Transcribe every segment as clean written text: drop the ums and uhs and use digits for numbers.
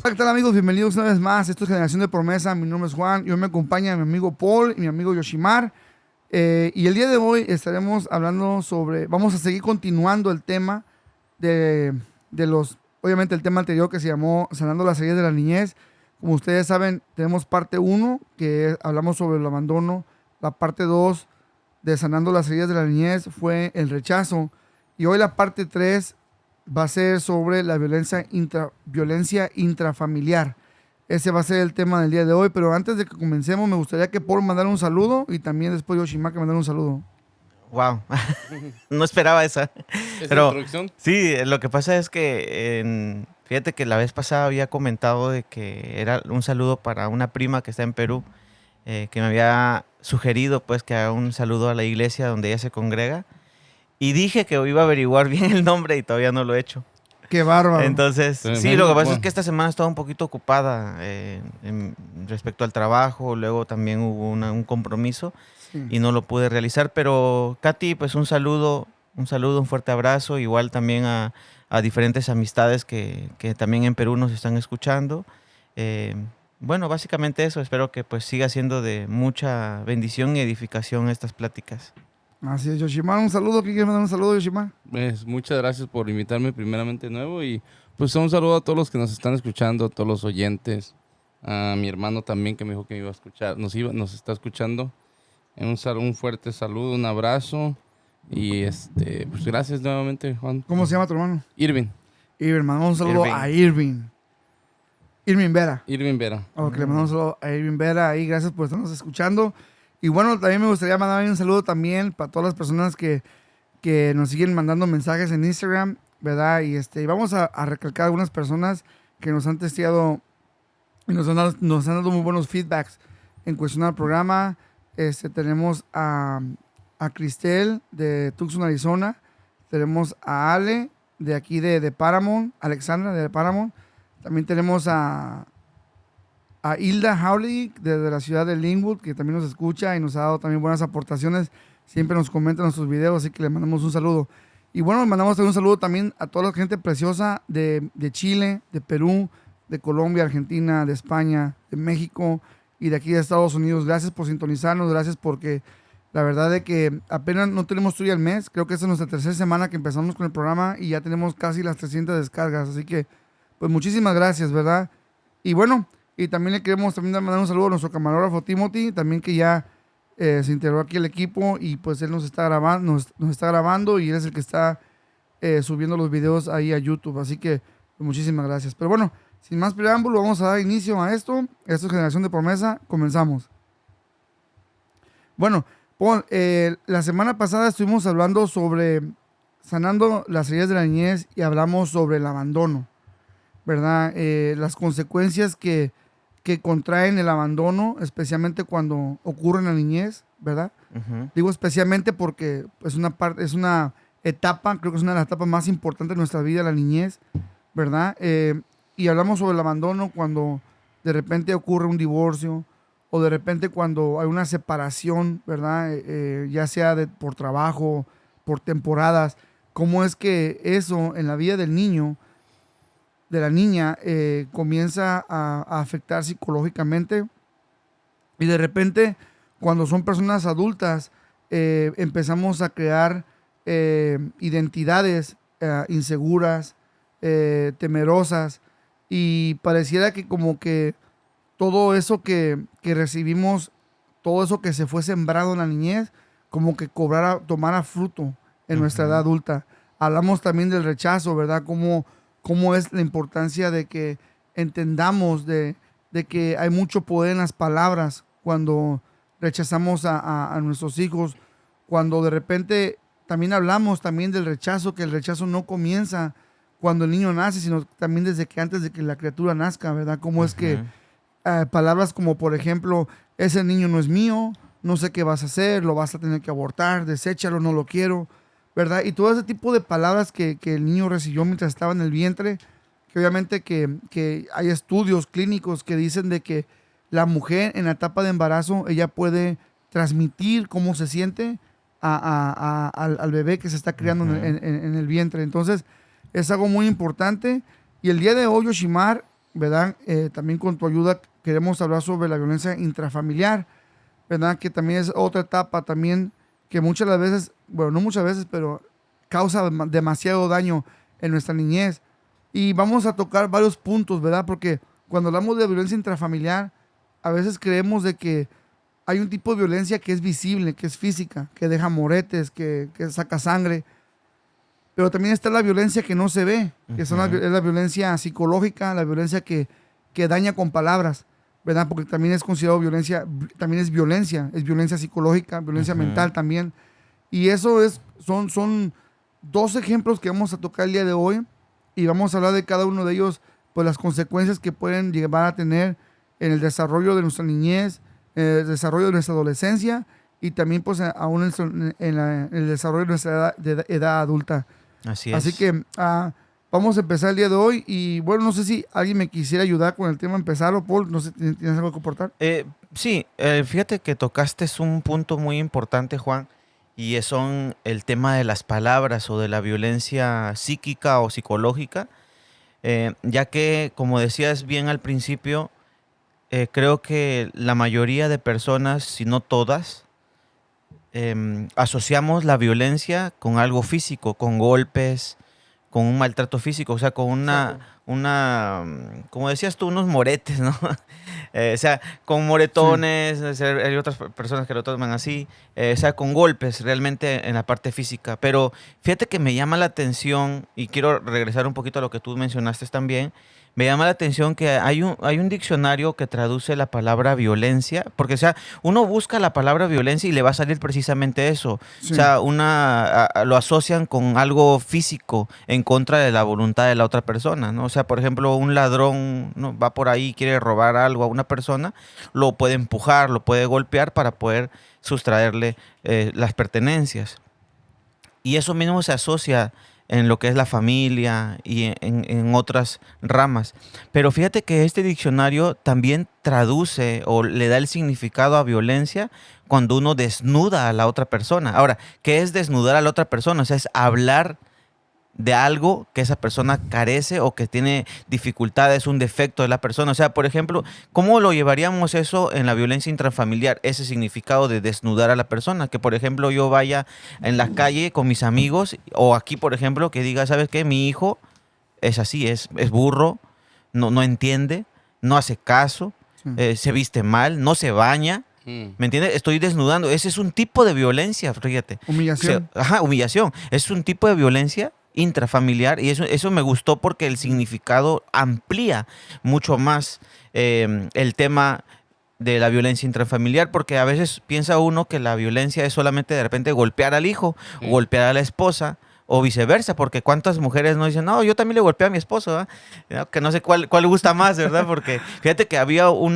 ¿Qué tal, amigos? Bienvenidos una vez más. Esto es Generación de Promesa. Mi nombre es Juan. Yo me acompaña mi amigo Paul y mi amigo Yoshimar. Y el día de hoy estaremos hablando sobre... Vamos a seguir continuando el tema de los... Obviamente el tema anterior que se llamó Sanando las heridas de la niñez. Como ustedes saben, tenemos parte uno que hablamos sobre el abandono. La parte 2 de Sanando las heridas de la niñez fue el rechazo. Y hoy la parte 3 va a ser sobre la violencia intrafamiliar. Ese va a ser el tema del día de hoy, pero antes de que comencemos me gustaría que Paul mandara un saludo y también después Yoshima que mandara un saludo. Wow, no esperaba esa. ¿Esa Pero introducción? sí, lo que pasa es que fíjate que la vez pasada había comentado de que era un saludo para una prima que está en Perú, que me había sugerido pues que haga un saludo a la iglesia donde ella se congrega. Y dije que iba a averiguar bien el nombre y todavía no lo he hecho. Qué bárbaro. Entonces, sí, Tremendo, lo que pasa es bueno. que esta semana estaba un poquito ocupada respecto al trabajo, luego también hubo un compromiso Sí. y no lo pude realizar, pero Katy, pues un saludo, un fuerte abrazo, igual también a diferentes amistades que también en Perú nos están escuchando. Eh, bueno, básicamente eso, espero que pues siga siendo de mucha bendición y edificación estas pláticas. Así es, Yoshima, un saludo. ¿Quién quiere mandar un saludo, Yoshima? Muchas gracias por invitarme primeramente de nuevo y pues un saludo a todos los que nos están escuchando, a todos los oyentes, a mi hermano también que me dijo que me iba a escuchar, nos está escuchando. Un fuerte saludo, un abrazo y pues gracias nuevamente, Juan. ¿Cómo se llama tu hermano? Irving Mandamos un saludo Irving. a Irving. Irving Vera. Vera. Ok, le mandamos un saludo a Irving Vera ahí. Gracias por estarnos escuchando. Y bueno, también me gustaría mandar un saludo también para todas las personas que nos siguen mandando mensajes en Instagram, ¿verdad? Y vamos a recalcar algunas personas que nos han testeado y nos han dado muy buenos feedbacks en cuestión al programa. Tenemos a Cristel de Tucson, Arizona. Tenemos a Ale de aquí de Paramount, Alexandra de Paramount. También tenemos a Hilda Howley desde la ciudad de Linwood, que también nos escucha y nos ha dado también buenas aportaciones. Siempre nos comenta en nuestros videos, así que le mandamos un saludo. Y bueno, mandamos un saludo también a toda la gente preciosa de Chile, de Perú, de Colombia, Argentina, de España, de México y de aquí de Estados Unidos. Gracias por sintonizarnos, gracias porque la verdad es que apenas no tenemos todavía el mes. Creo que esta es nuestra tercera semana que empezamos con el programa y ya tenemos casi las 300 descargas. Así que, pues muchísimas gracias, ¿verdad? Y bueno, y también le queremos también mandar un saludo a nuestro camarógrafo Timothy, también que ya se integró aquí al equipo y pues él nos está grabando, nos está grabando y él es el que está subiendo los videos ahí a YouTube. Así que pues, muchísimas gracias. Pero bueno, sin más preámbulo, vamos a dar inicio a esto. Esto es Generación de Promesa. Comenzamos. Bueno, Paul, la semana pasada estuvimos hablando sobre sanando las heridas de la niñez y hablamos sobre el abandono, ¿verdad? Las consecuencias que contraen el abandono, especialmente cuando ocurre en la niñez, ¿verdad? Ujú. Digo especialmente porque es una etapa, creo que es una de las etapas más importantes de nuestra vida, la niñez, ¿verdad? Y hablamos sobre el abandono cuando de repente ocurre un divorcio o de repente cuando hay una separación, ¿verdad? Ya sea por trabajo, por temporadas, cómo es que eso en la vida del niño, de la niña, comienza a afectar psicológicamente y de repente cuando son personas adultas empezamos a crear identidades inseguras, temerosas y pareciera que como que todo eso que recibimos, todo eso que se fue sembrado en la niñez, como que tomara fruto en nuestra edad Ujú. adulta. Hablamos también del rechazo, ¿verdad? Cómo es la importancia de que entendamos de que hay mucho poder en las palabras cuando rechazamos a nuestros hijos, cuando de repente también hablamos también del rechazo, que el rechazo no comienza cuando el niño nace, sino también desde que antes de que la criatura nazca, ¿verdad? Cómo es que Ujú. palabras como, por ejemplo, ese niño no es mío, no sé qué vas a hacer, lo vas a tener que abortar, deséchalo, no lo quiero, ¿verdad? Y todo ese tipo de palabras que el niño recibió mientras estaba en el vientre, que obviamente que hay estudios clínicos que dicen de que la mujer en la etapa de embarazo, ella puede transmitir cómo se siente al bebé que se está criando Ujú. en el vientre. Entonces, es algo muy importante. Y el día de hoy, Yoshimar, ¿verdad? También con tu ayuda queremos hablar sobre la violencia intrafamiliar, ¿verdad? Que también es otra etapa también que muchas de las veces, bueno, no muchas veces, pero causa demasiado daño en nuestra niñez. Y vamos a tocar varios puntos, ¿verdad? Porque cuando hablamos de violencia intrafamiliar, a veces creemos de que hay un tipo de violencia que es visible, que es física, que deja moretes, que saca sangre. Pero también está la violencia que no se ve, que es la violencia psicológica, la violencia que daña con palabras, ¿verdad? Porque también es considerado violencia, también es violencia psicológica, violencia mental también. Y eso son dos ejemplos que vamos a tocar el día de hoy y vamos a hablar de cada uno de ellos, pues las consecuencias que pueden llevar a tener en el desarrollo de nuestra niñez, el desarrollo de nuestra adolescencia y también pues aún en el desarrollo de nuestra edad adulta. Así es. Así que vamos a empezar el día de hoy y bueno, no sé si alguien me quisiera ayudar con el tema, empezarlo, Paul, no sé, ¿tienes algo que aportar? Sí, fíjate que tocaste un punto muy importante, Juan, y son el tema de las palabras o de la violencia psíquica o psicológica, ya que, como decías bien al principio, creo que la mayoría de personas, si no todas, asociamos la violencia con algo físico, con golpes, con un maltrato físico, o sea, con como decías tú, unos moretes, ¿no? O sea, con moretones, hay otras personas que lo toman así, o sea, con golpes realmente en la parte física. Pero fíjate que me llama la atención, y quiero regresar un poquito a lo que tú mencionaste también, me llama la atención que hay un diccionario que traduce la palabra violencia, porque, o sea, uno busca la palabra violencia y le va a salir precisamente eso. Sí. O sea, lo asocian con algo físico en contra de la voluntad de la otra persona, ¿no? O sea, por ejemplo, un ladrón, ¿no?, va por ahí y quiere robar algo a una persona, lo puede empujar, lo puede golpear para poder sustraerle las pertenencias. Y eso mismo se asocia en lo que es la familia y en otras ramas. Pero fíjate que este diccionario también traduce o le da el significado a violencia cuando uno desnuda a la otra persona. Ahora, ¿qué es desnudar a la otra persona? O sea, es hablar de algo que esa persona carece o que tiene dificultades, un defecto de la persona. O sea, por ejemplo, ¿cómo lo llevaríamos eso en la violencia intrafamiliar? Ese significado de desnudar a la persona. Que, por ejemplo, yo vaya en la calle con mis amigos o aquí, por ejemplo, que diga, ¿sabes qué? Mi hijo es así, es burro, no entiende, no hace caso, se viste mal, no se baña. ¿Me entiendes? Estoy desnudando. Ese es un tipo de violencia, fíjate. Humillación. Humillación. Es un tipo de violencia intrafamiliar y eso me gustó porque el significado amplía mucho más el tema de la violencia intrafamiliar, porque a veces piensa uno que la violencia es solamente de repente golpear al hijo, o golpear a la esposa, o viceversa, porque cuántas mujeres no dicen, no, yo también le golpeé a mi esposo, ¿eh? Que no sé cuál le gusta más, ¿verdad? Porque fíjate que había un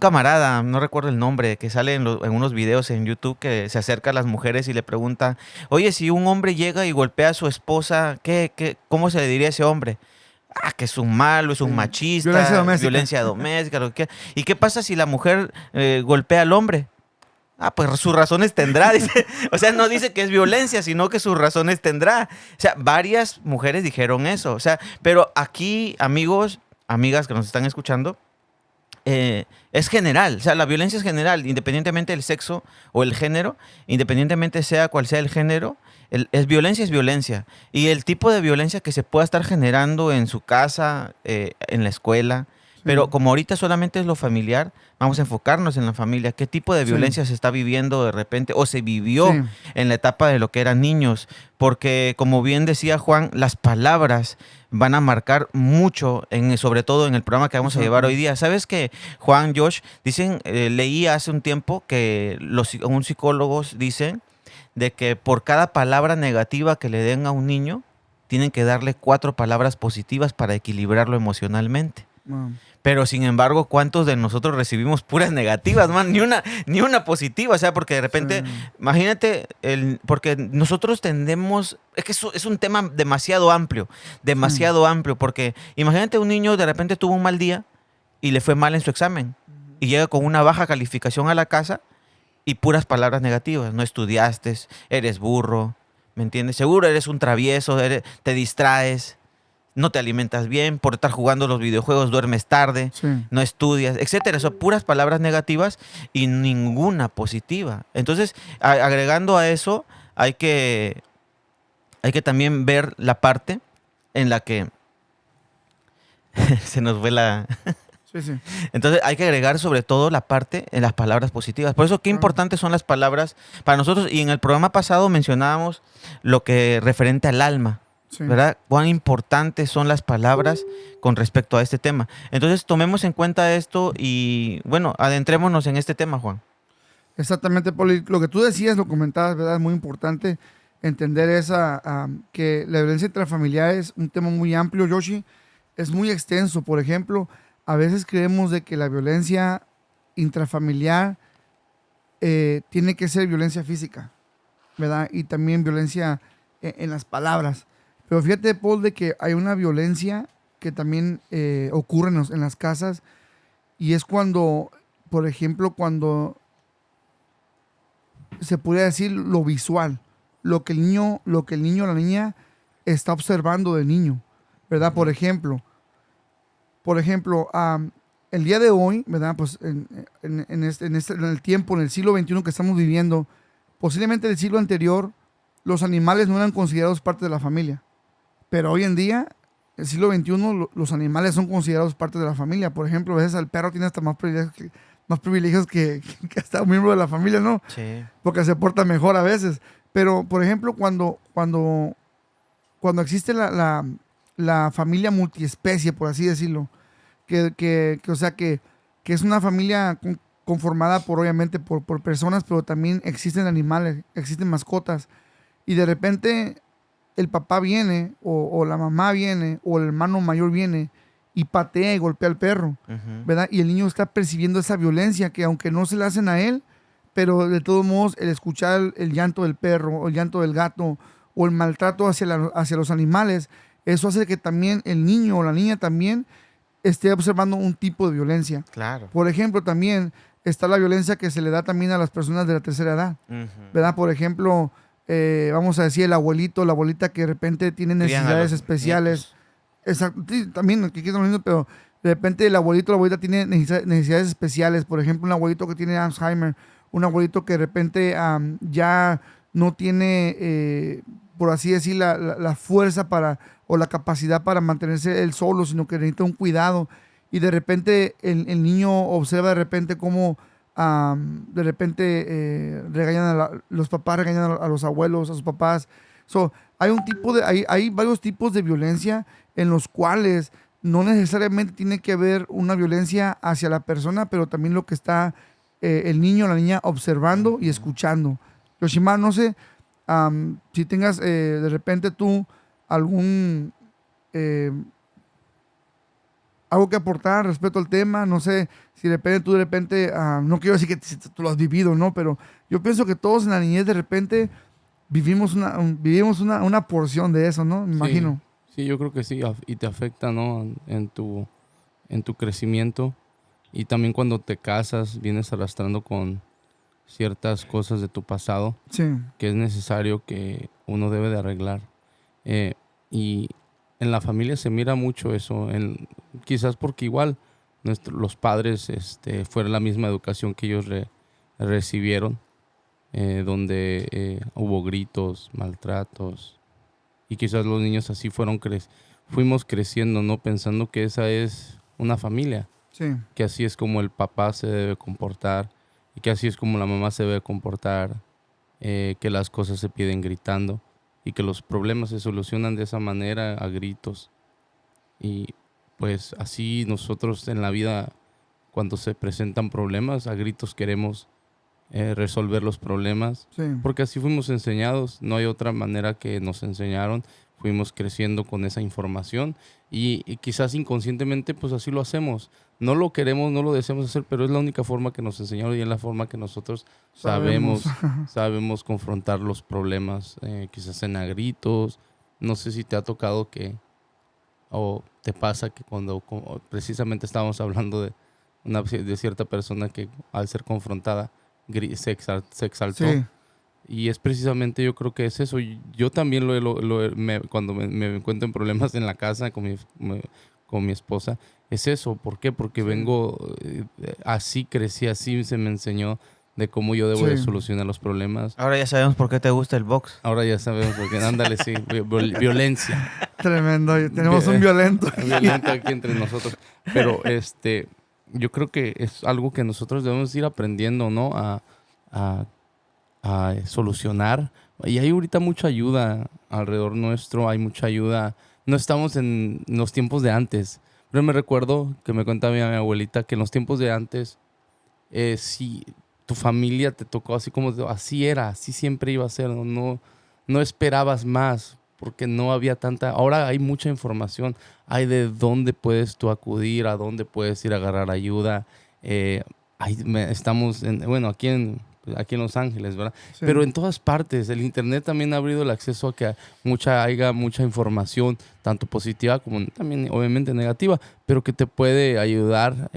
camarada, no recuerdo el nombre, que sale en unos videos en YouTube que se acerca a las mujeres y le pregunta, oye, si un hombre llega y golpea a su esposa, ¿cómo se le diría a ese hombre? Que es un malo, es un machista, violencia doméstica, lo que quiera. ¿Y qué pasa si la mujer golpea al hombre? Pues sus razones tendrá, dice. O sea, no dice que es violencia, sino que sus razones tendrá. O sea, varias mujeres dijeron eso. O sea, pero aquí, amigos, amigas que nos están escuchando, es general. O sea, la violencia es general, independientemente del sexo o el género, independientemente sea cual sea el género, es violencia. Y el tipo de violencia que se pueda estar generando en su casa, en la escuela, pero como ahorita solamente es lo familiar, vamos a enfocarnos en la familia. ¿Qué tipo de violencia se está viviendo de repente o se vivió en la etapa de lo que eran niños? Porque, como bien decía Juan, las palabras van a marcar mucho, sobre todo en el programa que vamos a llevar hoy día. ¿Sabes que, Juan, Josh, dicen, leí hace un tiempo que unos psicólogos dicen de que por cada palabra negativa que le den a un niño, tienen que darle 4 palabras positivas para equilibrarlo emocionalmente? Wow. Pero sin embargo, ¿cuántos de nosotros recibimos puras negativas, man? Ni una positiva, o sea, porque de repente, imagínate, porque nosotros tendemos, es que eso es un tema demasiado amplio, porque imagínate un niño de repente tuvo un mal día y le fue mal en su examen y llega con una baja calificación a la casa y puras palabras negativas, no estudiaste, eres burro, ¿me entiendes? Seguro eres un travieso, te distraes. no te alimentas bien, por estar jugando los videojuegos duermes tarde, Sí. no estudias, etcétera. Son puras palabras negativas y ninguna positiva. Entonces, agregando a eso, hay que también ver la parte en la que se nos fue la... Sí, sí. Entonces hay que agregar sobre todo la parte en las palabras positivas. Por eso qué Claro. importantes son las palabras para nosotros. Y en el programa pasado mencionábamos lo que referente al alma, Sí. ¿verdad? Cuán importantes son las palabras con respecto a este tema. Entonces tomemos en cuenta esto y bueno, adentrémonos en este tema, Juan. Exactamente, Poli. Lo que tú decías, lo comentabas, ¿verdad? Es muy importante entender que la violencia intrafamiliar es un tema muy amplio, Yoshi. Es muy extenso. Por ejemplo, a veces creemos de que la violencia intrafamiliar tiene que ser violencia física, ¿verdad? Y también violencia en las palabras. Pero fíjate, Paul, de que hay una violencia que también ocurre en las casas y es cuando, por ejemplo, cuando se podría decir lo visual, lo que el niño o la niña está observando del niño, ¿verdad? Por ejemplo, el día de hoy, ¿verdad? Pues en el tiempo, en el siglo XXI que estamos viviendo, posiblemente el siglo anterior, los animales no eran considerados parte de la familia. Pero hoy en día, el siglo XXI, los animales son considerados parte de la familia. Por ejemplo, a veces el perro tiene hasta más privilegios que hasta un miembro de la familia, ¿no? Sí. Porque se porta mejor a veces. Pero, por ejemplo, cuando existe la familia multiespecie, por así decirlo, o sea, que es una familia conformada obviamente, por personas, pero también existen animales, existen mascotas, y de repente el papá viene, o la mamá viene, o el hermano mayor viene, y patea y golpea al perro, Ujú. ¿verdad? Y el niño está percibiendo esa violencia que aunque no se la hacen a él, pero de todos modos el escuchar el llanto del perro o el llanto del gato o el maltrato hacia los animales, eso hace que también el niño o la niña también esté observando un tipo de violencia. Claro. Por ejemplo, también está la violencia que se le da también a las personas de la tercera edad, Ujú. ¿verdad? Por ejemplo, vamos a decir el abuelito, la abuelita que de repente tiene Crían a necesidades los especiales. nietos. Exacto, sí, también, que quieran los niños, pero de repente el abuelito o la abuelita tiene necesidades especiales. Por ejemplo, un abuelito que tiene Alzheimer, un abuelito que de repente ya no tiene, por así decir, la fuerza o la capacidad para mantenerse él solo, sino que necesita un cuidado. Y de repente el niño observa de repente cómo de repente los papás regañan a los abuelos, a sus papás. So, hay varios tipos de violencia en los cuales no necesariamente tiene que haber una violencia hacia la persona, pero también lo que está el niño o la niña observando y escuchando. Yoshima, no sé si tengas de repente tú algún algo que aportar respecto al tema, no sé si tú de repente, no quiero decir que si tú lo has vivido, ¿no? Pero yo pienso que todos en la niñez de repente vivimos una porción de eso, ¿no? Me imagino. Sí, yo creo que sí, y te afecta, ¿no? En tu crecimiento. Y también cuando te casas, vienes arrastrando con ciertas cosas de tu pasado Sí, que es necesario que uno debe de arreglar. Y en la familia se mira mucho eso, quizás porque igual los padres fue la misma educación que ellos recibieron, donde hubo gritos, maltratos, y quizás los niños así fuimos creciendo, ¿no? Pensando que esa es una familia, sí, que así es como el papá se debe comportar y que así es como la mamá se debe comportar, que las cosas se piden gritando y que los problemas se solucionan de esa manera, a gritos. Y pues así nosotros en la vida, cuando se presentan problemas, a gritos queremos resolver los problemas, sí. porque así fuimos enseñados, no hay otra manera que nos enseñaron, fuimos creciendo con esa información y quizás inconscientemente pues así lo hacemos. No lo queremos, no lo deseamos hacer, pero es la única forma que nos enseñaron y es la forma que nosotros sabemos confrontar los problemas, quizás en a gritos. No sé si te ha tocado o te pasa que como precisamente estábamos hablando de cierta persona que al ser confrontada se exaltó. Sí. Y es precisamente, yo creo que es eso. Yo también cuando me encuentro en problemas en la casa con mi esposa, es eso. ¿Por qué? Porque Sí. vengo, así crecí, así se me enseñó de cómo yo debo de Sí. solucionar los problemas. Ahora ya sabemos por qué te gusta el box. Ahora ya sabemos, porque ándale, sí, violencia. Tremendo. Tenemos un violento. Violento aquí entre nosotros. Pero yo creo que es algo que nosotros debemos ir aprendiendo, ¿no? A solucionar. Y hay ahorita mucha ayuda alrededor nuestro, hay mucha ayuda. No estamos en los tiempos de antes. Pero me recuerdo que me contaba mi abuelita que en los tiempos de antes, si tu familia te tocó así como así era, así siempre iba a ser, no esperabas más porque no había tanta. Ahora hay mucha información, hay de dónde puedes tú acudir, a dónde puedes ir a agarrar ayuda. Estamos aquí en Los Ángeles, ¿verdad? Sí. Pero en todas partes, el internet también ha abrido el acceso a que haya mucha información, tanto positiva como también obviamente negativa, pero que te puede ayudar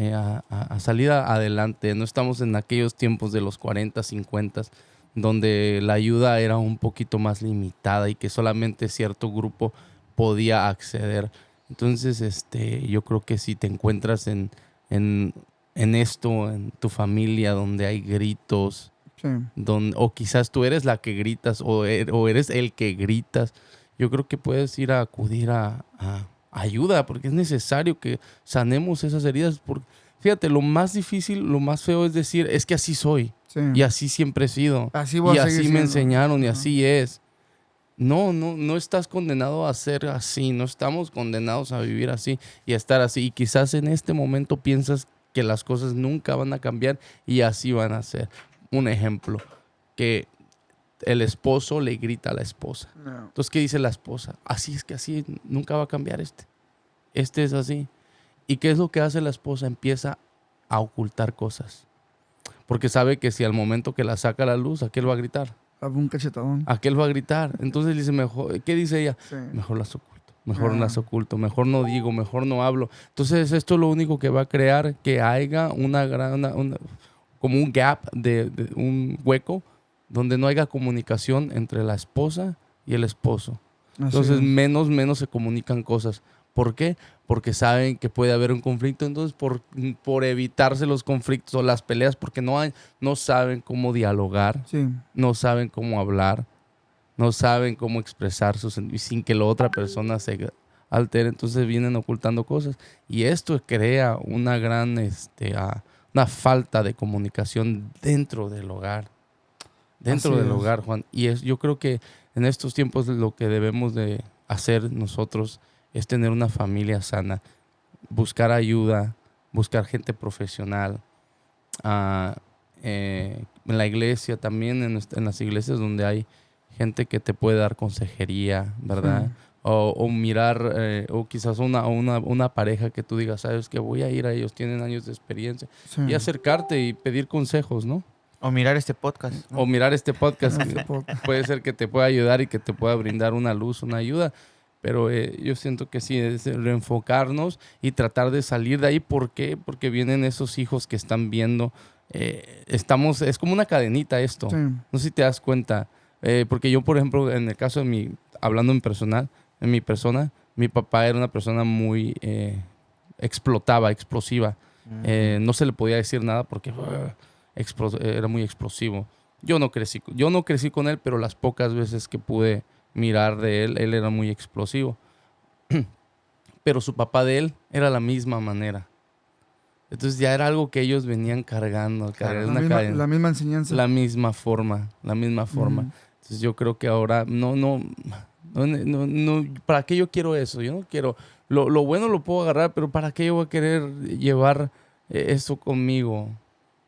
a salir adelante. No estamos en aquellos tiempos de los 40, 50, donde la ayuda era un poquito más limitada y que solamente cierto grupo podía acceder. Entonces, yo creo que si te encuentras en esto, en tu familia, donde hay gritos, Sí. o quizás tú eres la que gritas o eres el que gritas, yo creo que puedes ir a acudir a ayuda, porque es necesario que sanemos esas heridas. Fíjate, lo más difícil, lo más feo es decir, es que así soy Sí. y así siempre he sido Así voy y a seguir así me siendo. enseñaron y Ajá. así es. No estás condenado a ser así, no estamos condenados a vivir así y a estar así. Y quizás en este momento piensas que las cosas nunca van a cambiar y así van a ser. Un ejemplo, que el esposo le grita a la esposa. No. Entonces, ¿qué dice la esposa? Así es que así nunca va a cambiar este. Este es así. ¿Y qué es lo que hace la esposa? Empieza a ocultar cosas. Porque sabe que si al momento que la saca a la luz, aquel va a gritar. Un cachetadón. Aquel va a gritar. Entonces dice, mejor, ¿qué dice ella? Sí. Mejor las oculto. Mejor Ah. las oculto. Mejor no digo, mejor no hablo. Entonces esto es lo único que va a crear que haya como un gap, de un hueco donde no haya comunicación entre la esposa y el esposo. Así Entonces es. menos se comunican cosas. ¿Por qué? Porque saben que puede haber un conflicto. Entonces por evitarse los conflictos o las peleas, porque no saben cómo dialogar, Sí. no saben cómo hablar, no saben cómo expresar sus sentimientos sin que la otra persona se altere. Entonces vienen ocultando cosas. Y esto crea una gran una falta de comunicación dentro del hogar. Dentro Así del es. hogar, Juan. Y yo creo que en estos tiempos lo que debemos de hacer nosotros es tener una familia sana, buscar ayuda, buscar gente profesional. En la iglesia también, en las iglesias donde hay gente que te puede dar consejería, ¿verdad? Sí. O mirar, o quizás una pareja que tú digas, sabes que voy a ir a ellos, tienen años de experiencia, Sí. y acercarte y pedir consejos, ¿no? O mirar este podcast, ¿no? O mirar este podcast, Este que podcast. puede ser que te pueda ayudar y que te pueda brindar una luz, una ayuda. Pero yo siento que sí, es reenfocarnos y tratar de salir de ahí. ¿Por qué? Porque vienen esos hijos que están viendo. Es como una cadenita esto. Sí. No sé si te das cuenta. Porque yo, por ejemplo, en el caso de hablando en mi persona, mi papá era una persona muy explosiva. No se le podía decir nada porque era muy explosivo. Yo no crecí con él, pero las pocas veces que pude mirar de él era muy explosivo. Pero su papá de él era la misma manera. Entonces ya era algo que ellos venían cargando, Claro. una cadena. La misma enseñanza. La misma forma. Entonces yo creo que ahora no, ¿para qué yo quiero eso? Yo no quiero, lo bueno lo puedo agarrar, pero ¿para qué yo voy a querer llevar eso conmigo?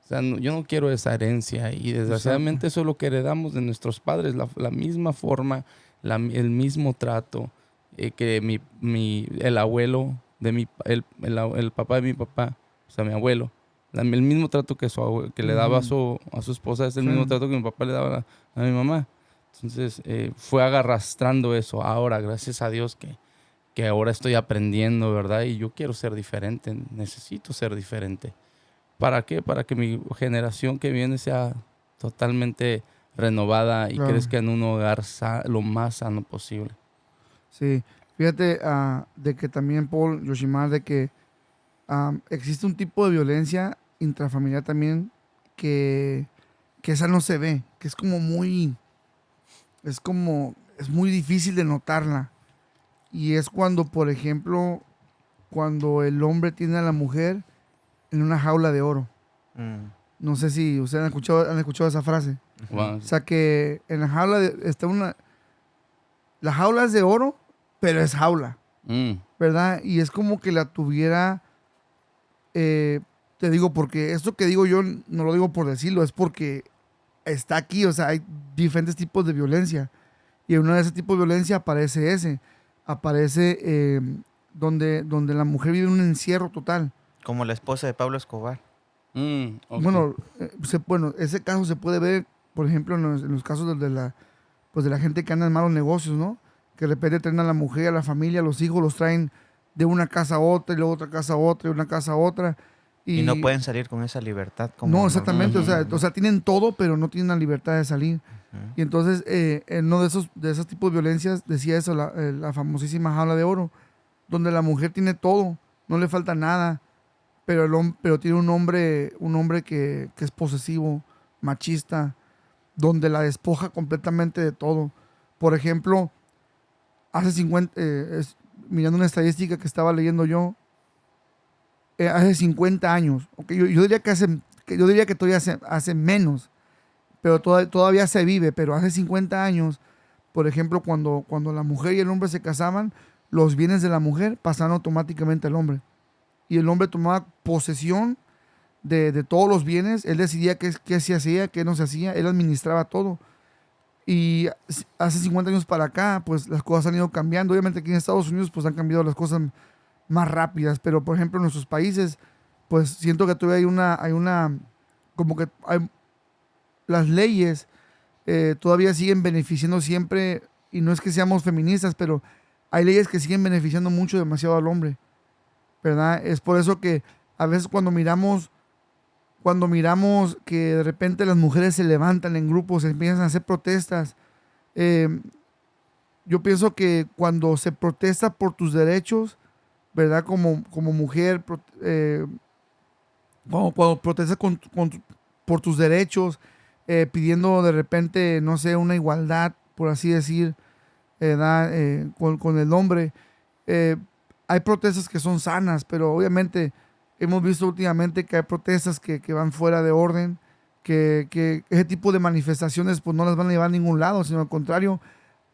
O sea, yo no quiero esa herencia y desgraciadamente eso es lo que heredamos de nuestros padres, la misma forma, el mismo trato que el abuelo, el papá de mi papá, o sea, mi abuelo, el mismo trato que le daba a su esposa es el mismo trato que mi papá le daba a mi mamá. Entonces fue arrastrando eso. Ahora, gracias a Dios que ahora estoy aprendiendo, ¿verdad? Y yo quiero ser diferente, necesito ser diferente. ¿Para qué? Para que mi generación que viene sea totalmente renovada y Claro. crezca en un hogar lo más sano posible. Sí, fíjate de que también, Paul, Yoshimar, de que existe un tipo de violencia intrafamiliar también que esa no se ve, que es como es muy difícil de notarla. Y es cuando, por ejemplo, cuando el hombre tiene a la mujer en una jaula de oro. Mm. No sé si ustedes han escuchado esa frase. Wow. O sea que en la jaula está la jaula es de oro, pero es jaula, Mm. ¿verdad? Y es como que la tuviera, te digo, porque esto que digo yo no lo digo por decirlo, es porque está aquí, o sea, hay diferentes tipos de violencia. Y en uno de esos tipos de violencia aparece donde la mujer vive un encierro total. Como la esposa de Pablo Escobar. Ok. Bueno, bueno, ese caso se puede ver, por ejemplo, en los casos pues de la gente que anda en malos negocios, ¿no? Que de repente traen a la mujer, a la familia, a los hijos, los traen de una casa a otra, y luego otra casa a otra, y una casa a otra. Y no pueden salir con esa libertad como No, exactamente, normalmente, o sea, tienen todo, pero no tienen la libertad de salir. Ujú. Y entonces, en uno de esos tipos de violencias, decía eso, la famosísima jaula de oro, donde la mujer tiene todo, no le falta nada, pero pero tiene un hombre que es posesivo, machista, donde la despoja completamente de todo. Por ejemplo, hace 50, mirando una estadística que estaba leyendo yo, hace 50 años, okay, yo diría yo diría que todavía hace menos, pero todavía se vive, pero hace 50 años, por ejemplo, cuando la mujer y el hombre se casaban, los bienes de la mujer pasaban automáticamente al hombre. Y el hombre tomaba posesión de todos los bienes, él decidía qué se hacía, qué no se hacía, él administraba todo. Y hace 50 años para acá, pues las cosas han ido cambiando. Obviamente aquí en Estados Unidos, pues han cambiado las cosas más rápidas, pero por ejemplo en nuestros países, pues siento que todavía como que las leyes todavía siguen beneficiando siempre, y no es que seamos feministas, pero hay leyes que siguen beneficiando mucho, demasiado al hombre, ¿verdad? Es por eso que a veces cuando miramos que de repente las mujeres se levantan en grupos, empiezan a hacer protestas, eh, yo pienso que cuando se protesta por tus derechos, ¿verdad? Como mujer, cuando protestas por tus derechos, pidiendo de repente, no sé, una igualdad, por así decir, ¿verdad? Con el hombre. Eh, Hay protestas que son sanas, pero obviamente hemos visto últimamente que hay protestas que van fuera de orden, que ese tipo de manifestaciones pues no las van a llevar a ningún lado, sino al contrario,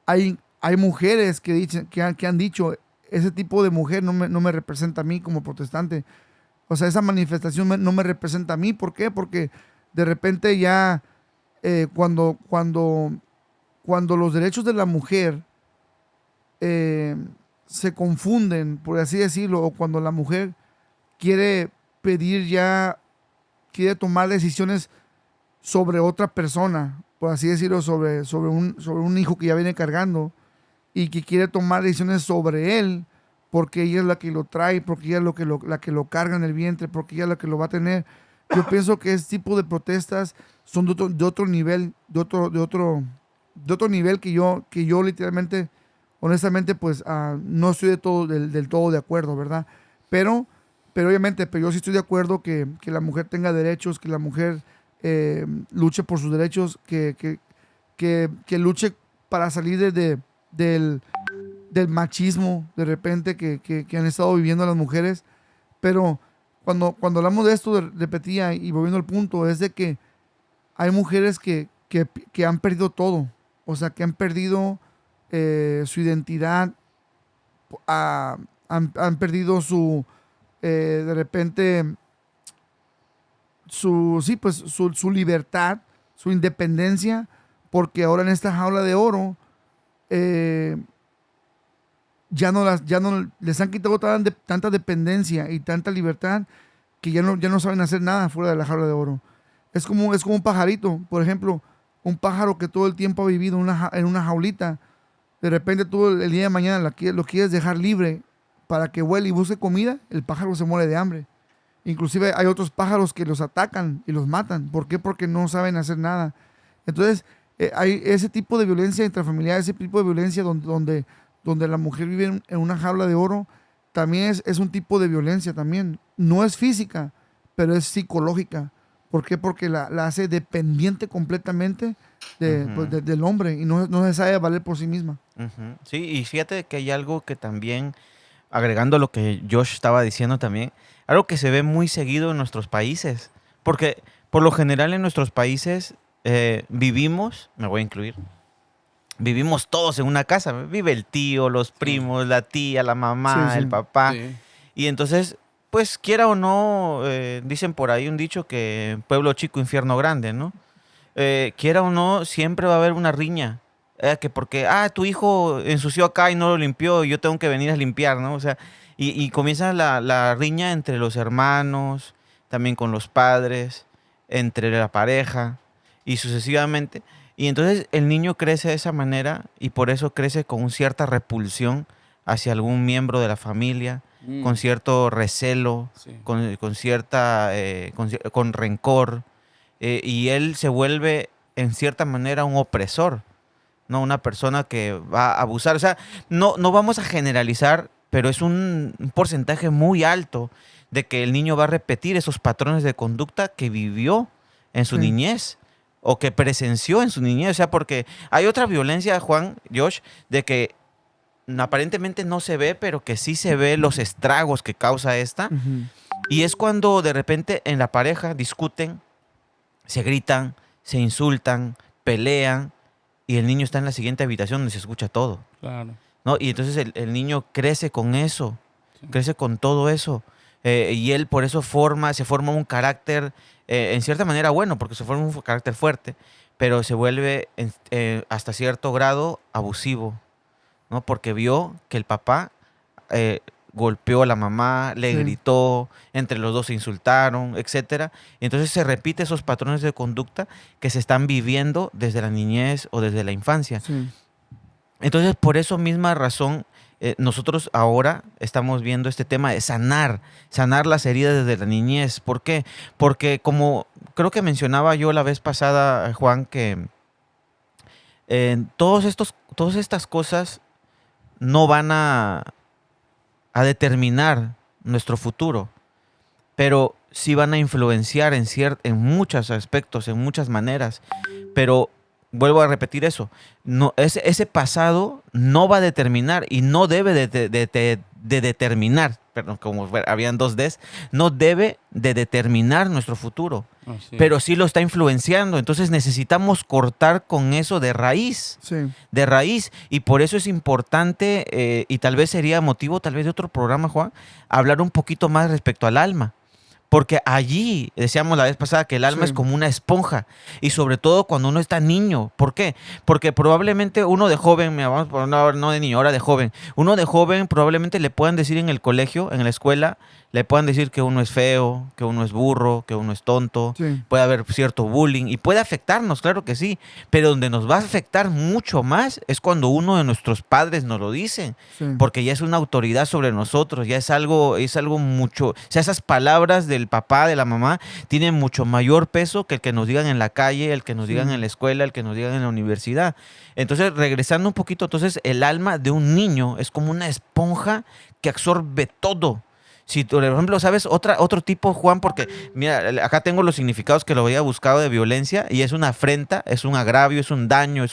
hay mujeres que han dicho, ese tipo de mujer no me representa a mí como protestante. O sea, esa manifestación no me representa a mí. ¿Por qué? Porque de repente ya cuando los derechos de la mujer eh, se confunden, por así decirlo, o cuando la mujer quiere quiere tomar decisiones sobre otra persona, por así decirlo, sobre un hijo que ya viene cargando, y que quiere tomar decisiones sobre él, porque ella es la que lo trae, porque ella es la que lo carga en el vientre, porque ella es la que lo va a tener. Yo pienso que ese tipo de protestas son de otro nivel, de otro nivel que yo literalmente, honestamente, pues no estoy del todo de acuerdo, ¿verdad? Pero obviamente, pero yo sí estoy de acuerdo que la mujer tenga derechos, que la mujer luche por sus derechos, que luche para salir del machismo de repente que han estado viviendo las mujeres. Pero cuando hablamos de esto, repetía y volviendo al punto, es de que hay mujeres que han perdido todo. O sea, que han perdido su identidad, han perdido de repente, sí, pues su libertad, su independencia, porque ahora en esta jaula de oro, eh, ya no les han quitado tanta dependencia y tanta libertad que ya no saben hacer nada fuera de la jaula de oro. Es como un pajarito, por ejemplo, un pájaro que todo el tiempo ha vivido en una jaulita. De repente tú el día de mañana lo quieres dejar libre para que vuele y busque comida, el pájaro se muere de hambre. Inclusive hay otros pájaros que los atacan y los matan. ¿Por qué? Porque no saben hacer nada. Entonces, hay ese tipo de violencia intrafamiliar, ese tipo de violencia donde la mujer vive en una jaula de oro, también es un tipo de violencia también. No es física, pero es psicológica. ¿Por qué? Porque la hace dependiente completamente del hombre y no se sabe valer por sí misma. Ujú. Sí, y fíjate que hay algo que también, agregando lo que Josh estaba diciendo también, algo que se ve muy seguido en nuestros países, porque por lo general en nuestros países vivimos, me voy a incluir, vivimos todos en una casa, vive el tío, los primos, la tía, la mamá, Sí, el sí. papá, Sí. y entonces, pues quiera o no, dicen por ahí un dicho que pueblo chico, infierno grande, ¿no? Quiera o no, siempre va a haber una riña. Que porque, tu hijo ensució acá y no lo limpió, y yo tengo que venir a limpiar, ¿no? O sea, y comienza la riña entre los hermanos, también con los padres, entre la pareja, y sucesivamente. Y entonces el niño crece de esa manera y por eso crece con cierta repulsión hacia algún miembro de la familia, con cierto recelo, Sí. con cierta, con rencor, y él se vuelve en cierta manera un opresor, ¿no? Una persona que va a abusar. O sea, no vamos a generalizar, pero es un porcentaje muy alto de que el niño va a repetir esos patrones de conducta que vivió en su Sí. niñez o que presenció en su niñez. O sea, porque hay otra violencia, Juan, Josh, de que aparentemente no se ve, pero que sí se ve los estragos que causa esta. Ujú. Y es cuando de repente en la pareja discuten, se gritan, se insultan, pelean y el niño está en la siguiente habitación donde se escucha todo, Claro. ¿no? Y entonces el niño crece con eso, Sí. crece con todo eso, y él por eso se forma un carácter, en cierta manera bueno, porque se forma un carácter fuerte, pero se vuelve hasta cierto grado abusivo, ¿no? Porque vio que el papá eh, golpeó a la mamá, le Sí. gritó, entre los dos se insultaron, etcétera. Y entonces se repite esos patrones de conducta que se están viviendo desde la niñez o desde la infancia. Sí. Entonces, por eso misma razón, nosotros ahora estamos viendo este tema de sanar las heridas desde la niñez. ¿Por qué? Porque como creo que mencionaba yo la vez pasada, Juan, que todas estas cosas no van a determinar nuestro futuro, pero sí van a influenciar en muchos aspectos, en muchas maneras. Pero vuelvo a repetir eso, no, ese pasado no va a determinar y no debe de determinar, perdón, como habían dos Ds, no debe de determinar nuestro futuro, Así pero es. sí lo está influenciando. Entonces necesitamos cortar con eso de raíz. Sí. De raíz, y por eso es importante, y tal vez sería motivo tal vez de otro programa, Juan, hablar un poquito más respecto al alma. Porque allí, decíamos la vez pasada, que el alma Sí. es como una esponja. Y sobre todo cuando uno está niño. ¿Por qué? Porque probablemente uno de joven, mira, vamos por una hora, no de niño, ahora de joven. Uno de joven probablemente le puedan decir en el colegio, en la escuela, le puedan decir que uno es feo, que uno es burro, que uno es tonto. Sí. Puede haber cierto bullying y puede afectarnos, claro que sí. Pero donde nos va a afectar mucho más es cuando uno de nuestros padres nos lo dice. Sí. Porque ya es una autoridad sobre nosotros, ya es algo mucho, o sea, esas palabras del papá, de la mamá, tienen mucho mayor peso que el que nos digan en la calle, el que nos Sí. digan en la escuela, el que nos digan en la universidad. Entonces, regresando un poquito, entonces el alma de un niño es como una esponja que absorbe todo. Si, por ejemplo, ¿sabes? Otro tipo, Juan, porque, mira, acá tengo los significados que lo había buscado de violencia y es una afrenta, es un agravio, es un daño,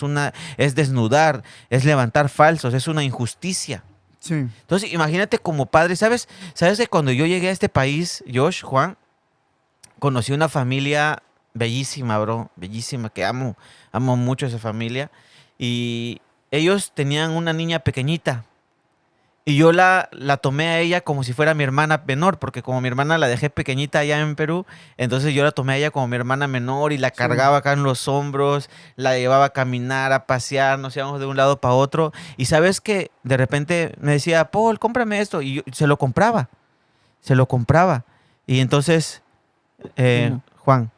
es desnudar, es levantar falsos, es una injusticia. Sí. Entonces, imagínate como padre, ¿sabes? ¿Sabes que cuando yo llegué a este país, Josh, Juan, conocí una familia bellísima, bro, bellísima, que amo mucho a esa familia. Y ellos tenían una niña pequeñita. Y yo la tomé a ella como si fuera mi hermana menor, porque como mi hermana la dejé pequeñita allá en Perú, entonces yo la tomé a ella como mi hermana menor y la cargaba acá en los hombros, la llevaba a caminar, a pasear, nos íbamos de un lado para otro. Y sabes que de repente me decía, Paul, cómprame esto. Y yo se lo compraba. Y entonces, ¿Cómo? Juan,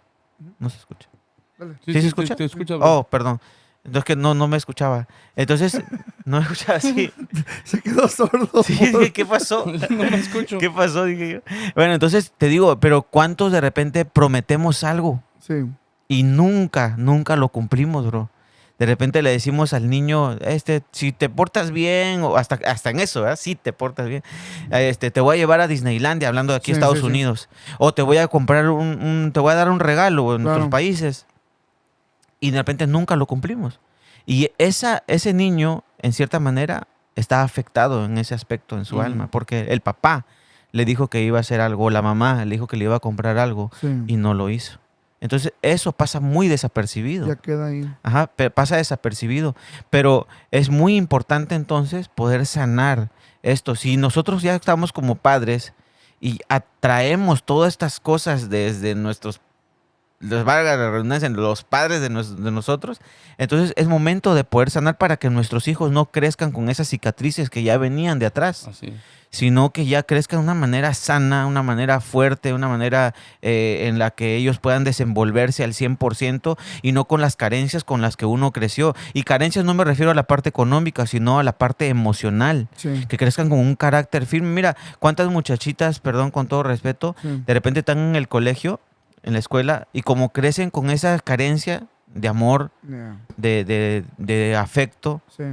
no se escucha. Dale. ¿Sí se escucha? Te escucha, bro. Oh, perdón. Entonces que no me escuchaba. Entonces, no me escuchaba así. Se quedó sordo. Sí, dije, ¿qué pasó? No me escucho. ¿Qué pasó? Dije yo. Bueno, entonces te digo, pero ¿cuántos de repente prometemos algo Sí. y nunca lo cumplimos, bro? De repente le decimos al niño, si te portas bien, o hasta en eso, ¿verdad? Si te portas bien, te voy a llevar a Disneylandia, hablando de aquí Sí, Estados sí, sí. Unidos. O te voy a comprar te voy a dar un regalo en nuestros Claro. países. Y de repente nunca lo cumplimos. Y ese niño, en cierta manera, está afectado en ese aspecto en su alma, porque el papá le dijo que iba a hacer algo, la mamá le dijo que le iba a comprar algo Sí. y no lo hizo. Entonces, eso pasa muy desapercibido. Ya queda ahí. Ajá, pasa desapercibido. Pero es muy importante entonces poder sanar esto. Si nosotros ya estamos como padres y atraemos todas estas cosas desde valga la redundancia, los padres de nosotros, entonces es momento de poder sanar para que nuestros hijos no crezcan con esas cicatrices que ya venían de atrás, Así. sino que ya crezcan de una manera sana, una manera fuerte, una manera en la que ellos puedan desenvolverse al 100% y no con las carencias con las que uno creció. Y carencias no me refiero a la parte económica, sino a la parte emocional. Sí. Que crezcan con un carácter firme. Mira, cuántas muchachitas, perdón, con todo respeto, Sí. de repente están en el colegio, en la escuela, y como crecen con esa carencia de amor, Yeah. de afecto, Sí.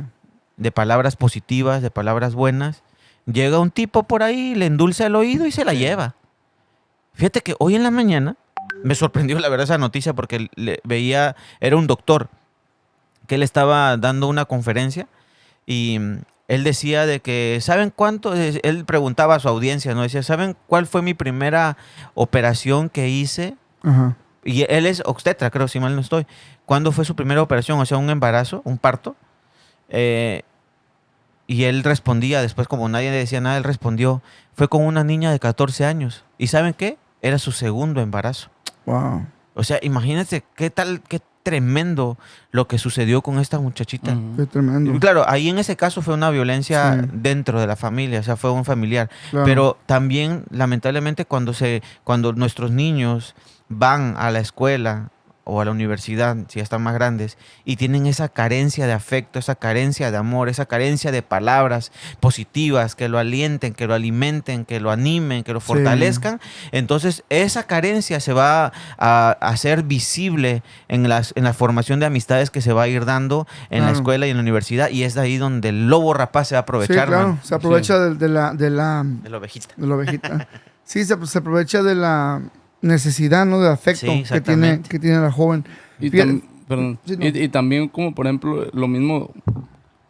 de palabras positivas, de palabras buenas, llega un tipo por ahí, le endulza el oído y se la lleva. Fíjate que hoy en la mañana me sorprendió la verdad esa noticia porque veía, era un doctor que él estaba dando una conferencia y él decía de que, ¿saben cuánto? Él preguntaba a su audiencia, ¿no? Decía, ¿saben cuál fue mi primera operación que hice? Ajá. Y él es obstetra, creo, si mal no estoy. ¿Cuándo fue su primera operación? O sea, un embarazo, un parto. Y él respondía, después como nadie le decía nada, él respondió, fue con una niña de 14 años. ¿Y saben qué? Era su segundo embarazo. Wow. O sea, imagínense qué tremendo lo que sucedió con esta muchachita. Qué tremendo. Y claro, ahí en ese caso fue una violencia Sí. dentro de la familia, o sea, fue un familiar. Claro. Pero también, lamentablemente, cuando nuestros niños van a la escuela o a la universidad, si ya están más grandes, y tienen esa carencia de afecto, esa carencia de amor, esa carencia de palabras positivas que lo alienten, que lo alimenten, que lo animen, que lo Sí. fortalezcan, entonces esa carencia se va a hacer visible en la formación de amistades que se va a ir dando en la Claro. escuela y en la universidad, y es de ahí donde el lobo rapaz se va a Sí, aprovechar, claro. man, Se aprovecha de la de la ovejita. ovejita. Sí, se aprovecha de la necesidad, ¿no? De afecto Sí, que exactamente. que tiene la joven. Y, Fíjate- perdón. Sí, no. Y también como por ejemplo lo mismo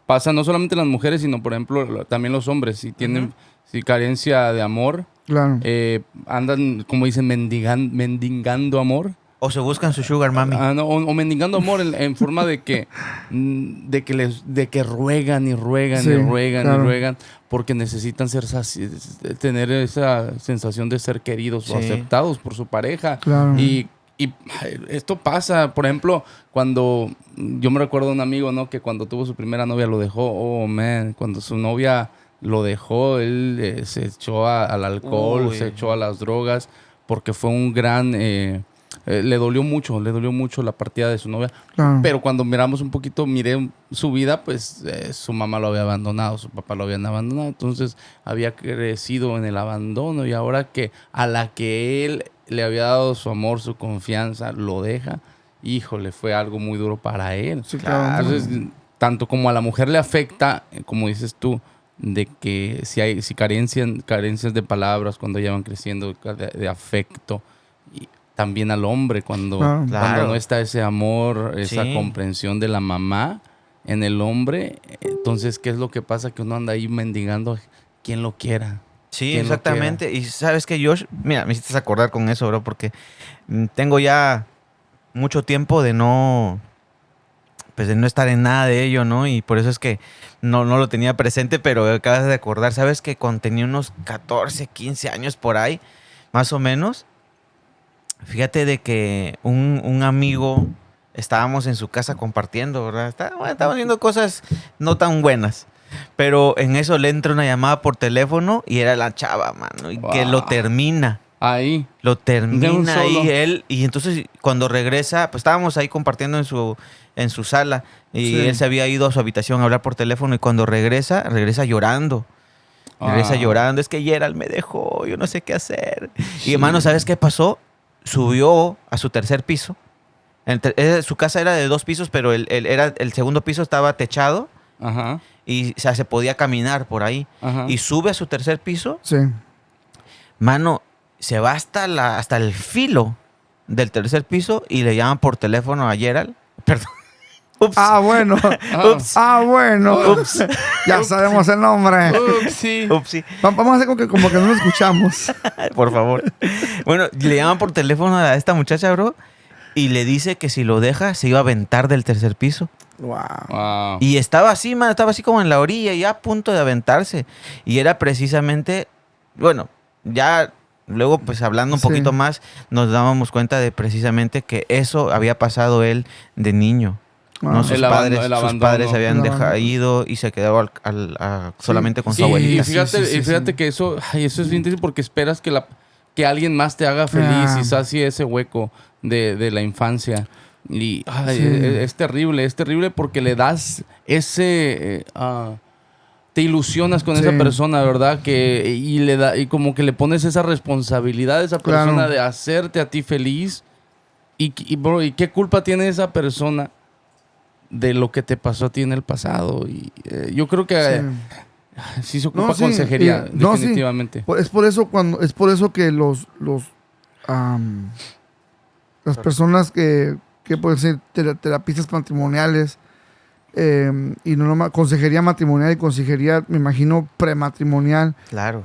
pasa no solamente en las mujeres, sino por ejemplo también los hombres. Si tienen si carencia de amor, Claro. andan, como dicen, mendigando amor. O se buscan su sugar mami. No, o mendigando amor en forma de que de que ruegan y ruegan Sí, y ruegan claro. y ruegan porque necesitan tener esa sensación de ser queridos o Sí. aceptados por su pareja. Claro. Y esto pasa, por ejemplo, cuando yo me recuerdo de un amigo, ¿no? Que cuando tuvo su primera novia lo dejó. Oh, man, cuando su novia lo dejó, él se echó al alcohol, Uy. se echó a las drogas, porque fue un gran... le dolió mucho la partida de su novia. Claro. Pero cuando miré su vida, pues su mamá lo había abandonado, su papá lo habían abandonado. Entonces había crecido en el abandono y ahora que a la que él le había dado su amor, su confianza, lo deja, híjole, fue algo muy duro para él. Sí, claro. Entonces, tanto como a la mujer le afecta, como dices tú, de que si carencias de palabras cuando ya van creciendo, de afecto, y también al hombre cuando Claro. no está ese amor, esa Sí. comprensión de la mamá en el hombre, entonces, ¿qué es lo que pasa? Que uno anda ahí mendigando quien lo quiera. Sí, ¿Quién lo exactamente. Y sabes que Josh, mira, me hiciste acordar con eso, bro, porque tengo ya mucho tiempo de no estar en nada de ello, ¿no? Y por eso es que no lo tenía presente, pero acabas de acordar, ¿sabes? Que cuando tenía unos 14, 15 años por ahí, más o menos, fíjate de que un amigo, estábamos en su casa compartiendo, ¿verdad? Estábamos haciendo cosas no tan buenas. Pero en eso le entra una llamada por teléfono y era la chava, mano. Y que Wow. lo termina. Ahí. Lo De un termina ahí solo. él. Y entonces cuando regresa, pues estábamos ahí compartiendo en su sala. Y Sí. él se había ido a su habitación a hablar por teléfono. Y cuando regresa llorando. Regresa Ah. llorando. Es que Gerald me dejó, yo no sé qué hacer. Y hermano, ¿sabes qué pasó? Subió a su tercer piso. Su casa era de 2 pisos, pero el segundo piso estaba techado Ajá. y o sea, se podía caminar por ahí. Ajá. Y sube a su tercer piso, Sí. mano, se va hasta el filo del tercer piso y le llaman por teléfono a Gerald. Perdón. Ups. Ah, bueno. Ups. Ah, bueno. Ups. Ya sabemos el nombre. Sí. Upsi. Vamos a hacer como que no lo escuchamos. Por favor. Bueno, le llaman por teléfono a esta muchacha, bro, y le dice que si lo deja se iba a aventar del tercer piso. Wow. Wow. Y estaba así, man, estaba así como en la orilla, ya a punto de aventarse. Y era precisamente, bueno, ya luego pues hablando un Sí. poquito más, nos dábamos cuenta de precisamente que eso había pasado él de niño. Wow. ¿no? Sus El padres, abandono. sus padres se habían El dejado abandono. ido y se quedó solamente con su Y abuelita. fíjate, Sí, sí, y fíjate sí. que eso es bien triste porque esperas que alguien más te haga feliz y sacie ese hueco de la infancia. Y Sí. es terrible porque le das ese... te ilusionas con Sí. esa persona, ¿verdad? Y como que le pones esa responsabilidad a esa Claro. persona de hacerte a ti feliz. Bro, ¿y qué culpa tiene esa persona de lo que te pasó a ti en el pasado? Y yo creo que sí se ocupa No, sí, consejería, no, sí. definitivamente. Es por eso que las personas que pueden ser terapistas matrimoniales y no nomás consejería matrimonial y consejería, me imagino, prematrimonial, Claro.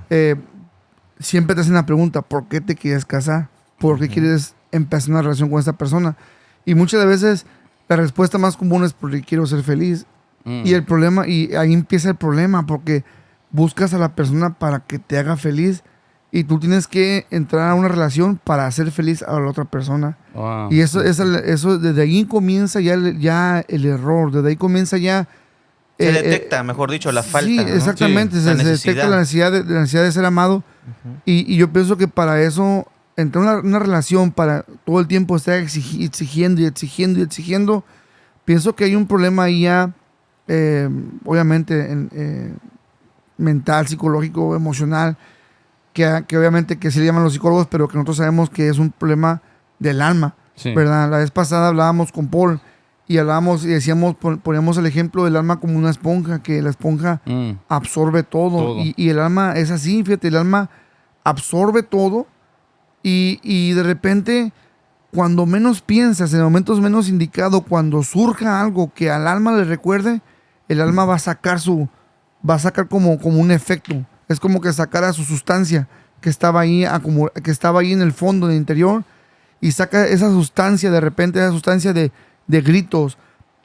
siempre te hacen la pregunta, ¿por qué te quieres casar? ¿Por qué quieres empezar una relación con esta persona? Y muchas de veces la respuesta más común es porque quiero ser feliz. Y el problema, y ahí empieza el problema, porque buscas a la persona para que te haga feliz y tú tienes que entrar a una relación para hacer feliz a la otra persona. Wow. Y eso desde ahí comienza ya el error, desde ahí comienza ya... Se detecta, mejor dicho, la falta. Sí, ¿no? exactamente, Sí, se la detecta la necesidad de ser amado. Ujú. Y yo pienso que para eso, entrar en una relación para todo el tiempo estar exigiendo y exigiendo y exigiendo, pienso que hay un problema ahí ya, obviamente, mental, psicológico, emocional, que obviamente que se le llaman los psicólogos, pero que nosotros sabemos que es un problema del alma, Sí. ¿verdad? La vez pasada hablábamos con Paul y hablábamos y decíamos, poníamos el ejemplo del alma como una esponja, que la esponja absorbe todo. Todo. Y el alma es así, fíjate, el alma absorbe todo y de repente, cuando menos piensas, en momentos menos indicados, cuando surja algo que al alma le recuerde, el alma va a sacar como un efecto. Es como que sacara su sustancia que estaba ahí, que estaba ahí en el fondo, en el interior, y saca esa sustancia de repente, esa sustancia de gritos,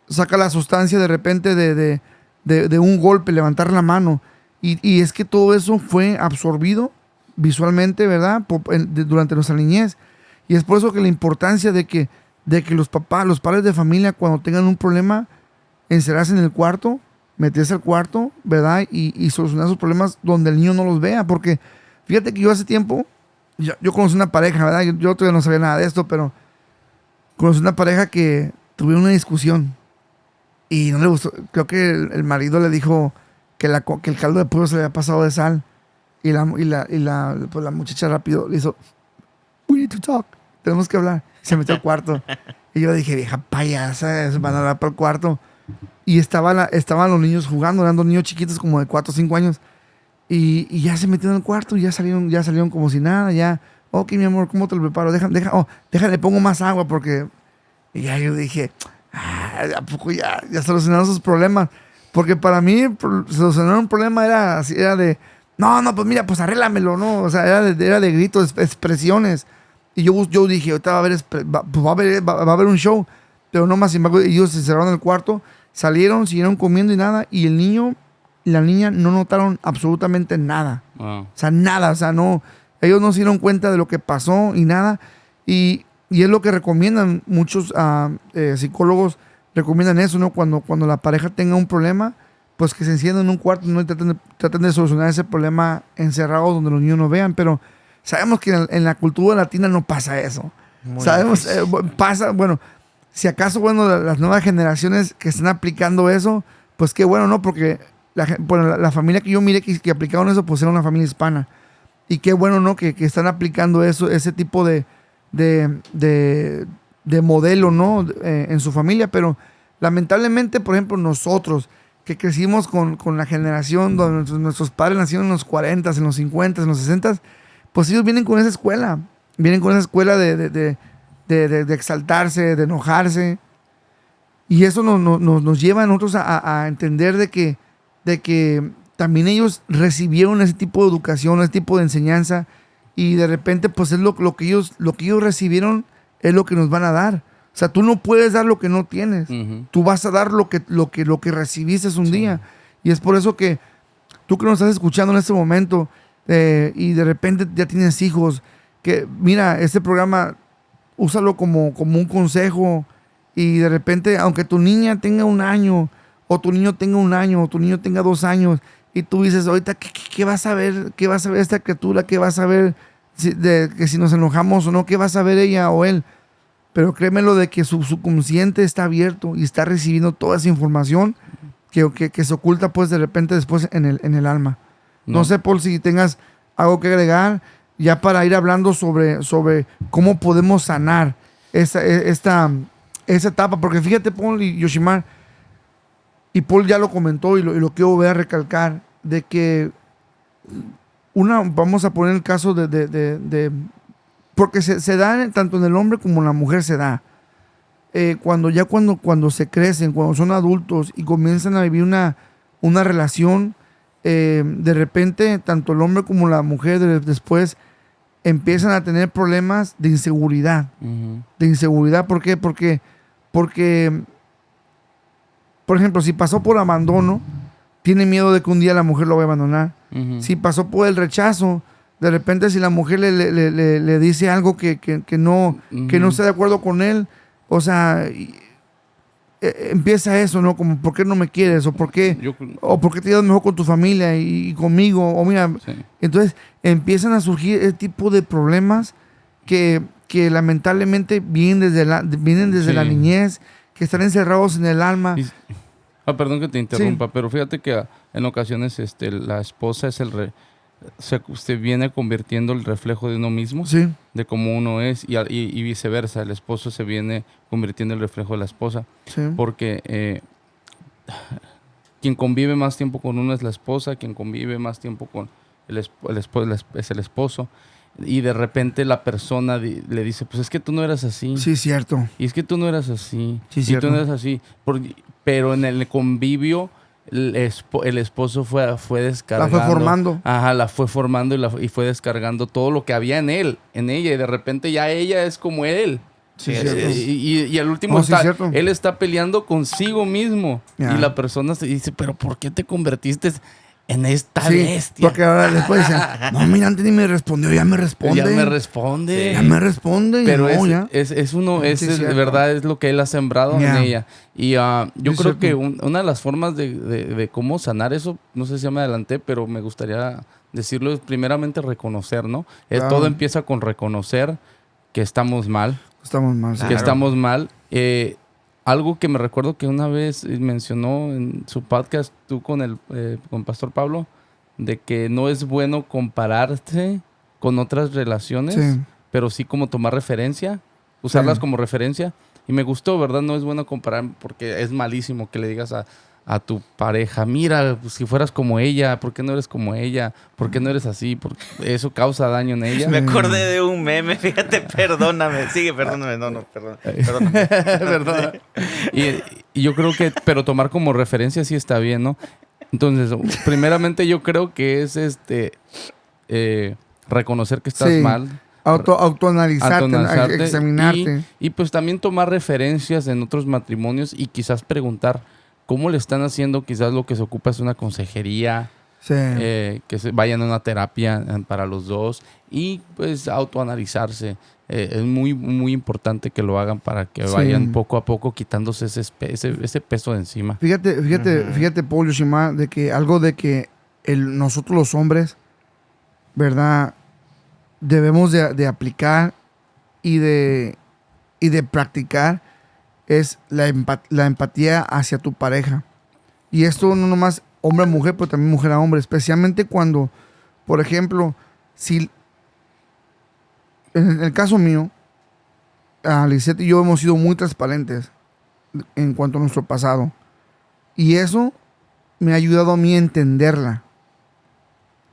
saca la sustancia de repente de un golpe, levantar la mano. Y es que todo eso fue absorbido visualmente, ¿verdad? Durante nuestra niñez. Y es por eso que la importancia de que los padres de familia, cuando tengan un problema, encerrarse en el cuarto, meterse al cuarto, ¿verdad? Y solucionar sus problemas donde el niño no los vea. Porque fíjate que yo hace tiempo, yo conocí una pareja, ¿verdad? Yo todavía no sabía nada de esto, pero conocí una pareja que tuvieron una discusión y no le gustó. Creo que el marido le dijo que el caldo de pollo se le había pasado de sal. Y la muchacha rápido le hizo, we need to talk, tenemos que hablar. Se metió al cuarto. Y yo dije, vieja payasa, se van a hablar para el cuarto. Y estaban los niños jugando, eran dos niños chiquitos como de 4 o 5 años. Y ya se metieron al cuarto, ya salieron como si nada, ya. Ok, mi amor, ¿cómo te lo preparo? Déjale, pongo más agua porque... Y ya yo dije, ¿a poco ya solucionaron sus problemas? Porque para mí, solucionar un problema era de... No, pues mira, pues arréglamelo, ¿no? O sea, era de gritos, expresiones. Y yo dije, ahorita va a haber un show. Pero no más, sin embargo, ellos se cerraron en el cuarto, salieron, siguieron comiendo y nada. Y el niño y la niña no notaron absolutamente nada. Wow. O sea, nada, o sea, no. Ellos no se dieron cuenta de lo que pasó y nada. Y es lo que recomiendan muchos psicólogos, recomiendan eso, ¿no? Cuando la pareja tenga un problema, pues que se enciendan en un cuarto, ¿no? Y traten de solucionar ese problema encerrado donde los niños no vean. Pero sabemos que en la cultura latina no pasa eso. Muy Sabemos, difícil. pasa, bueno, si acaso, bueno, las nuevas generaciones que están aplicando eso, pues qué bueno, ¿no? Porque la familia que yo miré que aplicaron eso, pues era una familia hispana. Y qué bueno, ¿no? Que están aplicando eso, ese tipo de de modelo, ¿no? En su familia, pero lamentablemente, por ejemplo, nosotros que crecimos con la generación donde nuestros padres nacieron en los 40, en los 50, en los 60, pues ellos vienen con esa escuela, de exaltarse, de enojarse, y eso nos lleva a nosotros a entender de que también ellos recibieron ese tipo de educación, ese tipo de enseñanza, y de repente pues es lo que ellos recibieron es lo que nos van a dar. O sea, tú no puedes dar lo que no tienes. Ujú. Tú vas a dar lo que recibiste un día. Y es por eso que tú que nos estás escuchando en este momento y de repente ya tienes hijos, que mira, este programa úsalo como un consejo, y de repente, aunque tu niña tenga 1 año, o tu niño tenga 1 año, o tu niño tenga 2 años, y tú dices, ahorita, ¿qué vas a ver? ¿Qué va a saber esta criatura? ¿Qué va a saber que si nos enojamos o no? ¿Qué va a saber ella o él? Pero créemelo de que su subconsciente está abierto y está recibiendo toda esa información que se oculta pues de repente después en el alma. No sé, Paul, si tengas algo que agregar ya para ir hablando sobre cómo podemos sanar esa etapa. Porque fíjate, Paul y Yoshimar, y Paul ya lo comentó y lo quiero volver a recalcar, de que vamos a poner el caso porque se da tanto en el hombre como en la mujer se da. Cuando se crecen, cuando son adultos y comienzan a vivir una relación, de repente tanto el hombre como la mujer después empiezan a tener problemas de inseguridad. Ujú. De inseguridad, ¿por qué? Porque, por ejemplo, si pasó por abandono, tiene miedo de que un día la mujer lo vaya a abandonar. Ujú. Si pasó por el rechazo, de repente si la mujer le dice algo que no está de acuerdo con él, o sea, empieza eso, ¿no? Como, ¿por qué no me quieres? ¿O por qué te llevas mejor con tu familia y conmigo? O mira, Sí. entonces empiezan a surgir ese tipo de problemas que lamentablemente vienen desde la niñez, que están encerrados en el alma. Perdón que te interrumpa, pero fíjate que en ocasiones la esposa es se viene convirtiendo el reflejo de uno mismo, Sí, de cómo uno es, y viceversa, el esposo se viene convirtiendo el reflejo de la esposa, sí. porque quien convive más tiempo con uno es la esposa, quien convive más tiempo con es el esposo, y de repente la persona le dice, pues es que tú no eras así. Sí, cierto. Y es que tú no eras así. Sí, y cierto. tú no eras así. Pero en el convivio, el esposo fue descargando. La fue formando. Ajá, la fue formando y fue descargando todo lo que había en ella. Y de repente ya ella es como él. Sí, Sí, cierto. Y al último Oh, sí, cierto. él está peleando consigo mismo. Ya. Y la persona se dice, pero ¿por qué te convertiste en esta Sí, bestia? porque ahora después dicen, no, mira, antes ni me respondió, ya me responde. Ya me responde. Ya me responde. Pero no, es, ya. es uno, Sí, de cierto. verdad es lo que él ha sembrado en Ya. ella. Y yo Sí, creo cierto. que una de las formas de cómo sanar eso, no sé si ya me adelanté, pero me gustaría decirlo, es primeramente reconocer, ¿no? Claro. Todo empieza con reconocer que estamos mal, Estamos mal. sí. que Claro. estamos mal. Algo que me recuerdo que una vez mencionó en su podcast tú con Pastor Pablo, de que no es bueno compararse con otras relaciones, Sí. pero sí como tomar referencia, usarlas Sí. como referencia. Y me gustó, ¿verdad? No es bueno comparar porque es malísimo que le digas a tu pareja, mira, pues, si fueras como ella, ¿por qué no eres como ella? ¿Por qué no eres así? Porque eso causa daño en ella. Me acordé de un meme, fíjate, perdóname. Sigue, perdóname. No, perdóname. ¿Verdad? Y yo creo que, pero tomar como referencia sí está bien, ¿no? Entonces, primeramente yo creo que es reconocer que estás Sí. mal. Autoanalizarte, examinarte. Y pues también tomar referencias en otros matrimonios y quizás preguntar cómo le están haciendo. Quizás lo que se ocupa es una consejería, Sí. que se vayan a una terapia para los dos y pues autoanalizarse. Es muy, muy importante que lo hagan para que Sí. vayan poco a poco quitándose ese peso de encima. Fíjate, Paul Yoshima, de que algo de que nosotros los hombres, ¿verdad? Debemos de aplicar y de practicar es la empatía hacia tu pareja. Y esto no nomás hombre a mujer, pero también mujer a hombre. Especialmente cuando, por ejemplo, si en el caso mío, Lisette y yo hemos sido muy transparentes en cuanto a nuestro pasado. Y eso me ha ayudado a mí a entenderla.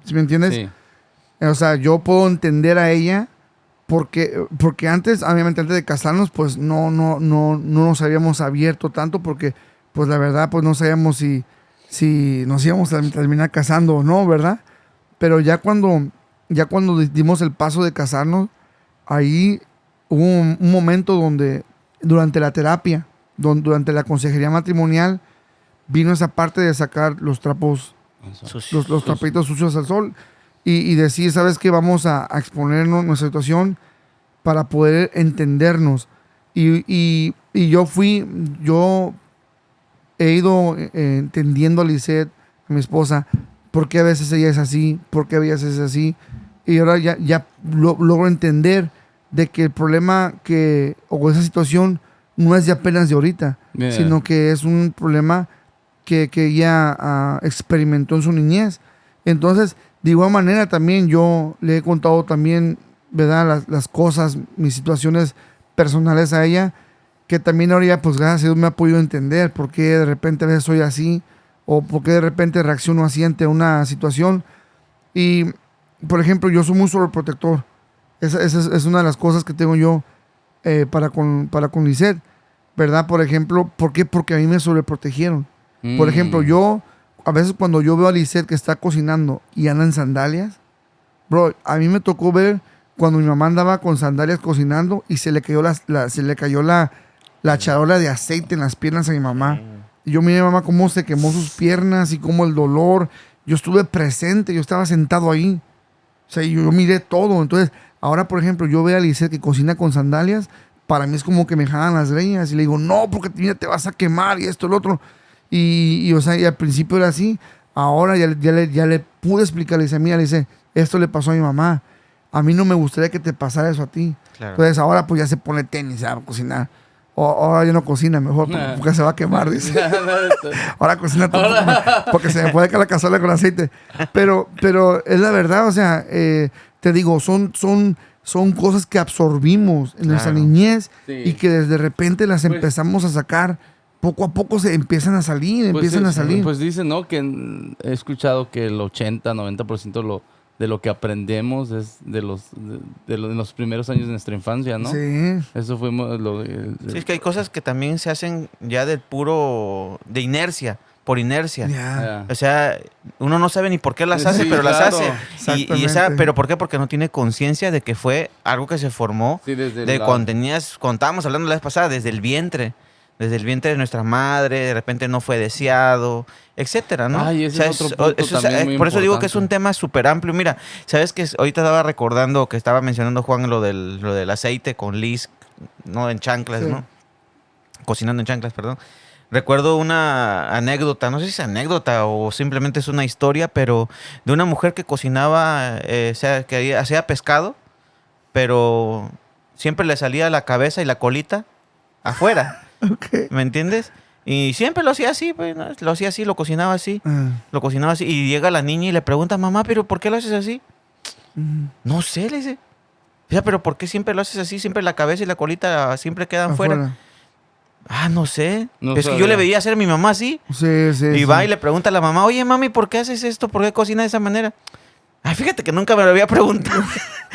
¿Sí me entiendes? Sí. O sea, yo puedo entender a ella porque antes, obviamente antes de casarnos, pues no nos habíamos abierto tanto porque, pues la verdad, pues no sabíamos si nos íbamos a terminar casando o no, ¿verdad? Pero ya cuando dimos el paso de casarnos, ahí hubo un momento donde, durante la terapia, durante la consejería matrimonial, vino esa parte de sacar los trapos, los trapitos sucios al sol y decir, ¿sabes qué? Vamos a exponernos nuestra situación para poder entendernos. Y yo he ido entendiendo a Lisette, a mi esposa, por qué a veces ella es así, por qué a veces es así. Y ahora ya logro entender de que el problema o esa situación no es de apenas de ahorita, sino que es un problema que ella experimentó en su niñez. Entonces, de igual manera también yo le he contado también, ¿verdad? Las cosas, mis situaciones personales a ella, que también ahora ya, pues gracias a Dios me ha podido entender por qué de repente a veces soy así, o por qué de repente reacciono así ante una situación. Y, por ejemplo, yo soy muy sobreprotector. Esa es una de las cosas que tengo yo para con Lisette, ¿verdad? Por ejemplo, ¿por qué? Porque a mí me sobreprotegieron. Por ejemplo, yo, a veces cuando yo veo a Lisette que está cocinando y anda en sandalias, bro, a mí me tocó ver cuando mi mamá andaba con sandalias cocinando y se le cayó la charola de aceite en las piernas a mi mamá. Y yo miré a mi mamá cómo se quemó sus piernas y cómo el dolor. Yo estuve presente, yo estaba sentado ahí. O sea, yo miré todo. Entonces, ahora, por ejemplo, yo veo a Lisette que cocina con sandalias, para mí es como que me jalan las greñas y le digo, no, porque mira, te vas a quemar y esto, el otro. O sea, y al principio era así. Ahora ya le pude explicar. Le dice, mira, le dice, esto le pasó a mi mamá. A mí no me gustaría que te pasara eso a ti. Claro. Entonces ahora pues ya se pone tenis a cocinar. Ahora ya no cocina mejor porque se va a quemar, dice. Ahora cocina todo porque se me puede caer la cazuela con aceite. Pero es la verdad, o sea, te digo, son cosas que absorbimos en nuestra niñez y que de repente las empezamos a sacar. Poco a poco se empiezan a salir, Pues dicen, ¿no? Que he escuchado que el 80-90% de lo que aprendemos es de los primeros años de nuestra infancia, ¿no? Sí. Eso fue Sí, es que hay cosas que también se hacen ya de inercia, por inercia. Ya. O sea, uno no sabe ni por qué las hace, Sí, pero las claro. hace. ¿Pero por qué? Porque no tiene conciencia de que fue algo que se formó cuando estábamos hablando la vez pasada, desde el vientre de nuestra madre, de repente no fue deseado, etcétera, ¿no? Ay, ese es otro punto también muy por eso digo que importante. es un tema súper amplio. Mira, ¿sabes qué? Ahorita estaba recordando que estaba mencionando Juan lo del aceite con Liz, ¿no? En chanclas, Sí. ¿no? Cocinando en chanclas, perdón. Recuerdo una anécdota, no sé si es anécdota o simplemente es una historia, pero de una mujer que cocinaba, que hacía pescado, pero siempre le salía la cabeza y la colita afuera. Okay. ¿Me entiendes? Y siempre lo hacía así, pues, ¿no? Lo hacía así, lo cocinaba así. Lo cocinaba así. Y llega la niña y le pregunta, mamá, ¿pero por qué lo haces así? No sé, le dice. O sea, ¿pero por qué siempre lo haces así? Siempre la cabeza y la colita siempre quedan fuera. Ah, no sé. No Es que sabía. yo le veía hacer a mi mamá así. Sí. Y va y le pregunta a la mamá, oye, mami, ¿por qué haces esto? ¿Por qué cocinas de esa manera? Ay, fíjate que nunca me lo había preguntado.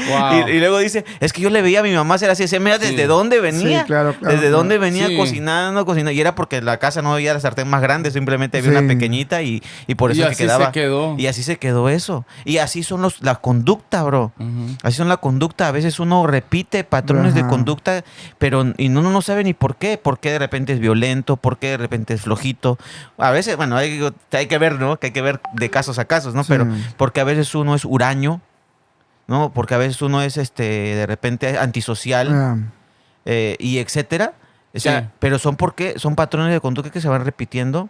Wow. Y luego dice, es que yo le veía a mi mamá hacer así. Mira, ¿desde dónde venía? Sí, claro. ¿Desde dónde venía Sí. cocinando? Y era porque en la casa no había la sartén más grande, simplemente había una pequeñita y por eso Y es que así quedaba. se quedó. Y así se quedó eso. Y así son la conducta, bro. Ujú. Así son la conducta. A veces uno repite patrones de Ajá. conducta, pero uno no sabe ni por qué. ¿Por qué de repente es violento? ¿Por qué de repente es flojito? A veces, bueno, hay que ver, ¿no? Que hay que ver de casos a casos, ¿no? Sí. Pero porque a veces uno es huraño, ¿no? Porque a veces uno es de repente antisocial y etcétera. O sea, Sí. pero son patrones de conducta que se van repitiendo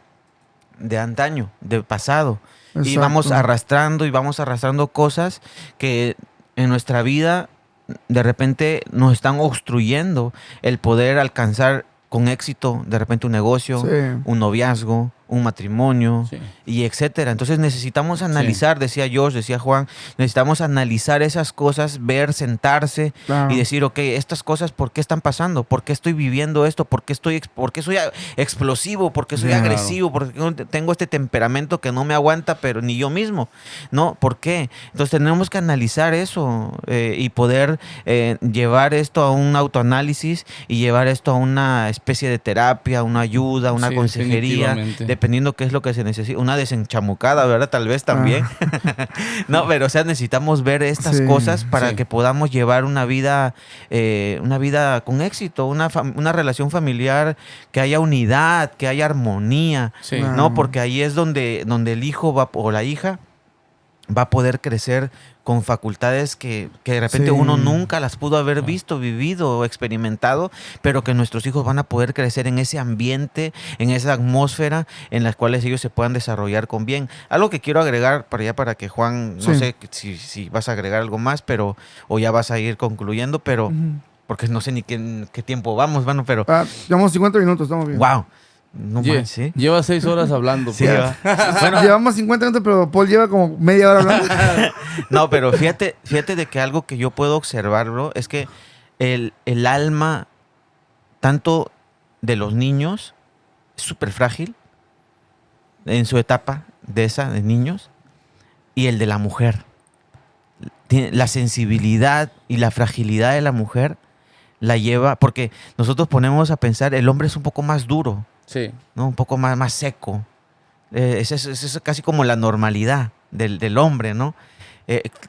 de antaño, del pasado. Y vamos arrastrando cosas que en nuestra vida de repente nos están obstruyendo el poder alcanzar con éxito de repente un negocio, Sí. un noviazgo, un matrimonio, Sí. y etcétera. Entonces necesitamos analizar, decía Josh, decía Juan, necesitamos analizar esas cosas, ver, sentarse Claro. y decir, ok, estas cosas, ¿por qué están pasando? ¿Por qué estoy viviendo esto? ¿Por qué soy explosivo? ¿Por qué soy Claro. agresivo? ¿Por qué tengo este temperamento que no me aguanta, pero ni yo mismo? ¿No? ¿Por qué? Entonces tenemos que analizar eso y poder llevar esto a un autoanálisis y llevar esto a una especie de terapia, una ayuda, una Sí, consejería, definitivamente. dependiendo qué es lo que se necesita, una desenchamucada, ¿verdad? Tal vez también. No, pero o sea, necesitamos ver estas Sí, cosas para sí. que podamos llevar una vida con éxito, una relación familiar, que haya unidad, que haya armonía, Sí. Claro. ¿no? Porque ahí es donde el hijo o la hija va a poder crecer con facultades que de repente Sí. uno nunca las pudo haber visto, vivido o experimentado, pero que nuestros hijos van a poder crecer en ese ambiente, en esa atmósfera en las cuales ellos se puedan desarrollar con bien. Algo que quiero agregar para que Juan, no Sí. sé si vas a agregar algo más, o ya vas a ir concluyendo, pero Ujú. porque no sé ni qué tiempo vamos, mano, pero Llevamos 50 minutos, estamos bien. wow. No manches, ¿sí? Lleva 6 horas hablando. Sí, pues. va. Bueno, Llevamos 50 minutos, pero Paul lleva como media hora hablando. no, pero fíjate de que algo que yo puedo observar, bro, es que el alma, tanto de los niños, es súper frágil en su etapa de niños, y el de la mujer. La sensibilidad y la fragilidad de la mujer la lleva, porque nosotros ponemos a pensar, el hombre es un poco más duro, Sí. ¿no? Un poco más seco. Esa es casi como la normalidad del hombre, ¿no?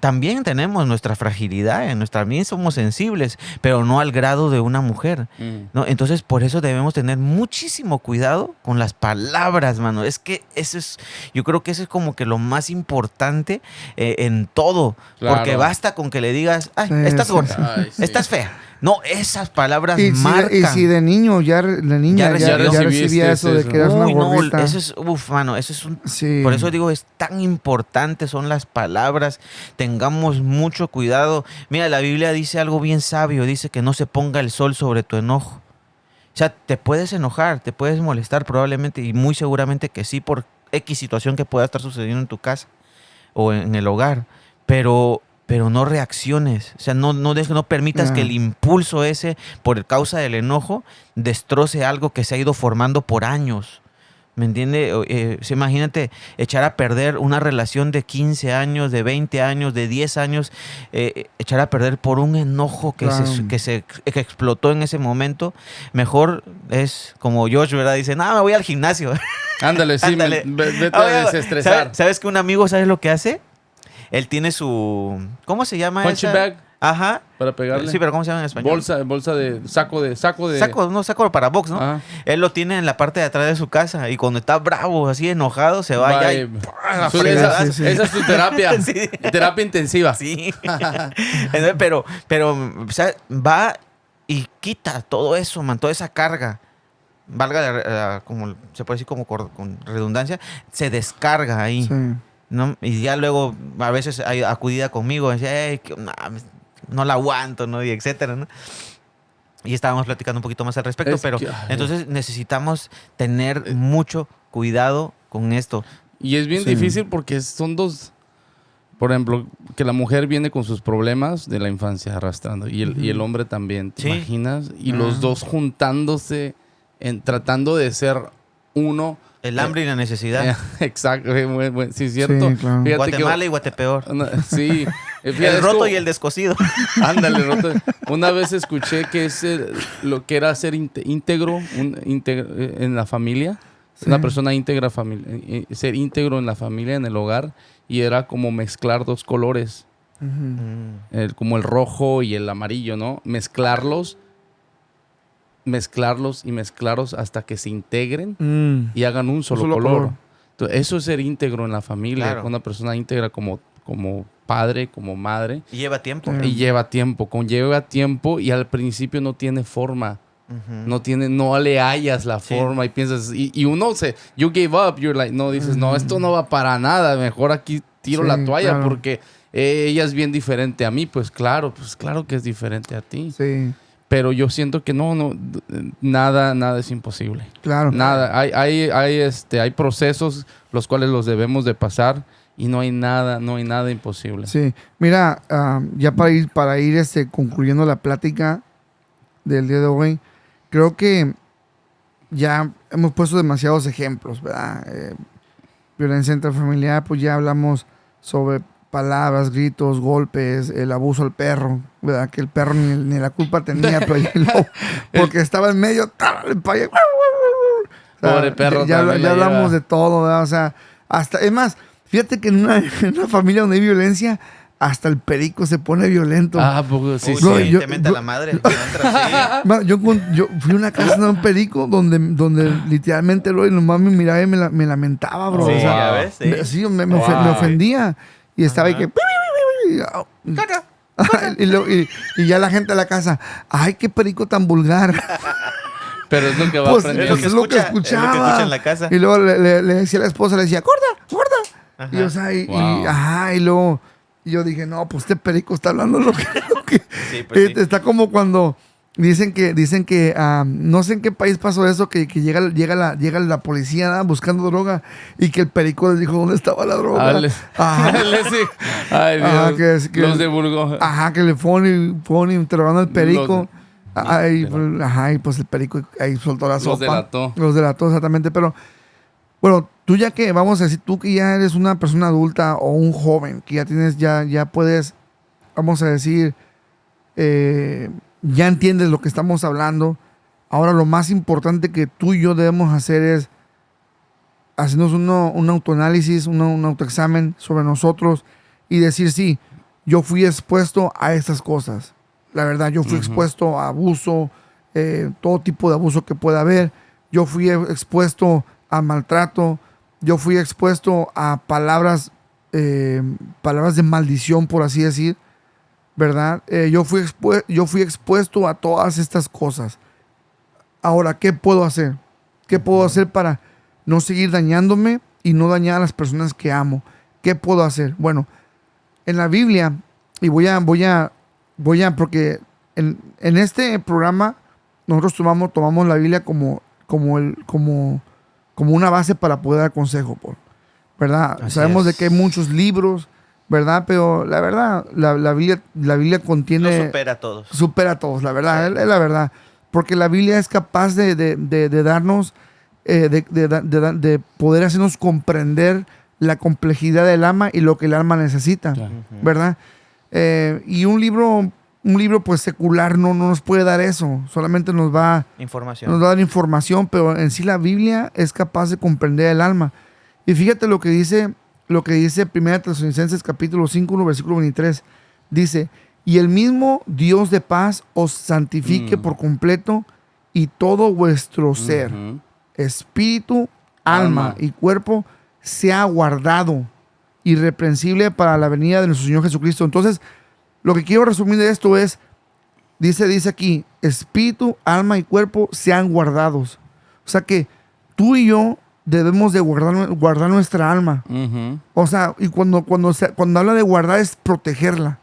También tenemos nuestra fragilidad, también somos sensibles, pero no al grado de una mujer, ¿no? Entonces, por eso debemos tener muchísimo cuidado con las palabras, mano. Es que yo creo que eso es como que lo más importante en todo, Claro. porque basta con que le digas, ay, Sí, estás sí, gorda, sí. Ay, sí. estás fea. No, esas palabras Y marcan. si de niño la niña Ya ya recibiste recibía eso de eso. que eras una Uy, no, gordita. eso es, mano, eso es un... Sí. Por eso digo, es tan importante son las palabras. Tengamos mucho cuidado. Mira, la Biblia dice algo bien sabio. Dice que no se ponga el sol sobre tu enojo. O sea, te puedes enojar, te puedes molestar probablemente y muy seguramente que sí por X situación que pueda estar sucediendo en tu casa o en el hogar. Pero no reacciones. O sea, no permitas que el impulso ese, por causa del enojo, destroce algo que se ha ido formando por años. ¿Me entiende? Imagínate echar a perder una relación de 15 años, de 20 años, de 10 años, echar a perder por un enojo que que explotó en ese momento. Mejor es como Josh, ¿verdad? Dice, no, me voy al gimnasio. Ándale, sí, Ándale. vete a desestresar. ¿Sabes que un amigo, sabes lo que hace? Él tiene su... ¿Cómo se llama Punching esa? bag. Ajá. Para pegarle. Sí, pero ¿cómo se llama en español? Bolsa de saco de. Saco para box, ¿no? Ajá. Él lo tiene en la parte de atrás de su casa y cuando está bravo, así enojado, se va allá y... ¡pah! Esa, fregadazo. esa es tu terapia. Sí. Terapia intensiva. Sí. Entonces, pero o sea, va y quita todo eso, man, toda esa carga. Valga, como se puede decir como con redundancia, se descarga ahí. Sí. ¿No? Y ya luego a veces hay acudida conmigo, decía, "Ey, no la aguanto, ¿no?" Y etcétera, ¿no? Y estábamos platicando un poquito más al respecto, Es pero que- entonces necesitamos tener mucho cuidado con esto. Y es bien Sí. difícil porque son dos. Por ejemplo, que la mujer viene con sus problemas de la infancia arrastrando y el hombre también, ¿te Sí. imaginas? Y los dos juntándose, tratando de ser uno. El hambre y la necesidad. Exacto, sí, es cierto. Sí, claro. Fíjate que- Guatemala y Guatepeor. Sí. Fíjate, El es roto como- y el descosido. Ándale, roto. Una vez escuché que es lo que era ser íntegro en la familia. Sí. Una persona íntegra, ser íntegro en la familia, en el hogar. Y era como mezclar dos colores. Ujú. Como el rojo y el amarillo, ¿no? Mezclarlos hasta que se integren y hagan un solo, solo color. color. Entonces, eso es ser íntegro en la familia. Claro. Una persona íntegra como padre, como madre. Y lleva tiempo. Y lleva tiempo y al principio no tiene forma. Ujú. No le hallas la Sí. forma y piensas, y uno you gave up, you're like, no, dices, no, esto no va para nada, mejor aquí tiro Sí, la toalla claro. porque ella es bien diferente a mí, pues claro que es diferente a ti. Sí. pero yo siento que nada es imposible. Claro. Nada. Hay procesos los cuales los debemos de pasar y no hay nada imposible. Sí. Mira, ya para ir concluyendo la plática del día de hoy, creo que ya hemos puesto demasiados ejemplos, ¿verdad? Violencia intrafamiliar, pues ya hablamos sobre palabras, gritos, golpes, el abuso al perro, ¿verdad? Que el perro ni la culpa tenía, pero porque estaba en medio, pobre perro. Ya hablamos de todo, ¿verdad? O sea, es más, fíjate que en una familia donde hay violencia, hasta el perico se pone violento. Pues sí. Uy, No, te mete la madre. Te entra así. Yo fui a una casa de un perico donde literalmente nomás me miraba y me lamentaba, bro. Sí, O sea, ya ves, sí. sí, me ofendía. Y estaba ahí que... Y ya la gente de la casa, ay, qué perico tan vulgar. Pero es lo que va Pues, aprendiendo. es lo que escuchaba. Es lo que escucha en la casa. Y luego le decía a la esposa, le decía, gorda. Ajá. Y, o sea, Wow. y luego yo dije, no, pues este perico está hablando lo que Sí, pues sí. está como cuando dicen que no sé en qué país pasó eso, que llega la policía, ¿no?, buscando droga, y que el perico les dijo dónde estaba la droga. Ajá. Sí. Ay, Dios. Ajá, Los de Burgos. Ajá, que le fueron interrogando al perico. Los Y pues el perico ahí soltó la sopa. delató. Los delató, exactamente. Pero, bueno, tú ya que, vamos a decir, tú que ya eres una persona adulta o un joven, que ya puedes, vamos a decir, ya entiendes lo que estamos hablando. Ahora lo más importante que tú y yo debemos hacer es hacernos un autoanálisis, un autoexamen sobre nosotros y decir, sí, yo fui expuesto a estas cosas. La verdad, yo fui expuesto a abuso, todo tipo de abuso que pueda haber. Yo fui expuesto a maltrato. Yo fui expuesto a palabras de maldición, por así decir, ¿verdad? Yo fui expuesto a todas estas cosas. Ahora, ¿qué puedo hacer? ¿Qué puedo hacer para no seguir dañándome y no dañar a las personas que amo? ¿Qué puedo hacer? Bueno, en la Biblia, y voy a porque en este programa nosotros tomamos la Biblia como una base para poder dar consejo, ¿verdad? Así Sabemos es. de que hay muchos libros, ¿verdad? Pero la verdad, la Biblia contiene... Lo supera a todos. Supera a todos, la verdad, Sí. es la verdad. Porque la Biblia es capaz de darnos, de poder hacernos comprender la complejidad del alma y lo que el alma necesita, Claro. ¿verdad? Y un libro pues secular no nos puede dar eso, solamente nos va a Información. dar información, pero en sí la Biblia es capaz de comprender el alma. Y fíjate lo que dice 1 Tesalonicenses capítulo 5, versículo 23. Dice, y el mismo Dios de paz os santifique por completo y todo vuestro ser, Ujú. espíritu, alma y cuerpo sea guardado irreprensible para la venida de nuestro Señor Jesucristo. Entonces, lo que quiero resumir de esto es, dice aquí, espíritu, alma y cuerpo sean guardados. O sea que tú y yo debemos de guardar nuestra alma. Ujú. O sea, y cuando habla de guardar es protegerla.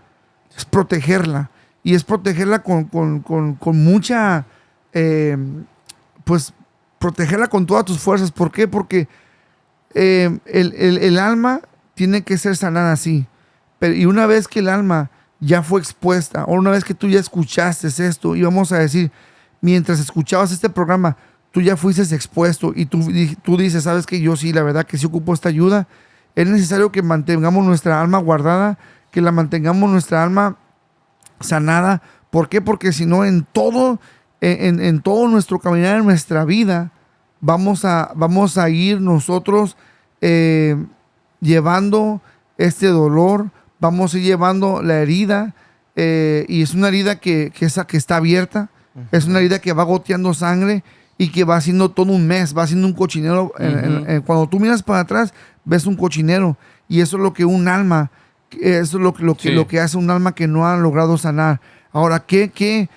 Es protegerla. Y es protegerla con mucha, pues, protegerla con todas tus fuerzas. ¿Por qué? Porque el alma tiene que ser sanada así. Y una vez que el alma ya fue expuesta, o una vez que tú ya escuchaste esto, y vamos a decir, mientras escuchabas este programa, tú ya fuiste expuesto y tú dices, ¿sabes qué? Yo sí, la verdad que sí ocupo esta ayuda. Es necesario que mantengamos nuestra alma guardada, que la mantengamos nuestra alma sanada. ¿Por qué? Porque si no, en todo nuestro caminar, en nuestra vida, vamos a ir nosotros llevando este dolor, vamos a ir llevando la herida, y es una herida que está abierta, es una herida que va goteando sangre y que va haciendo todo un mes, va haciendo un cochinero. Cuando tú miras para atrás, ves un cochinero, y eso es lo que un alma, eso es lo que hace un alma que no ha logrado sanar. Ahora, ¿qué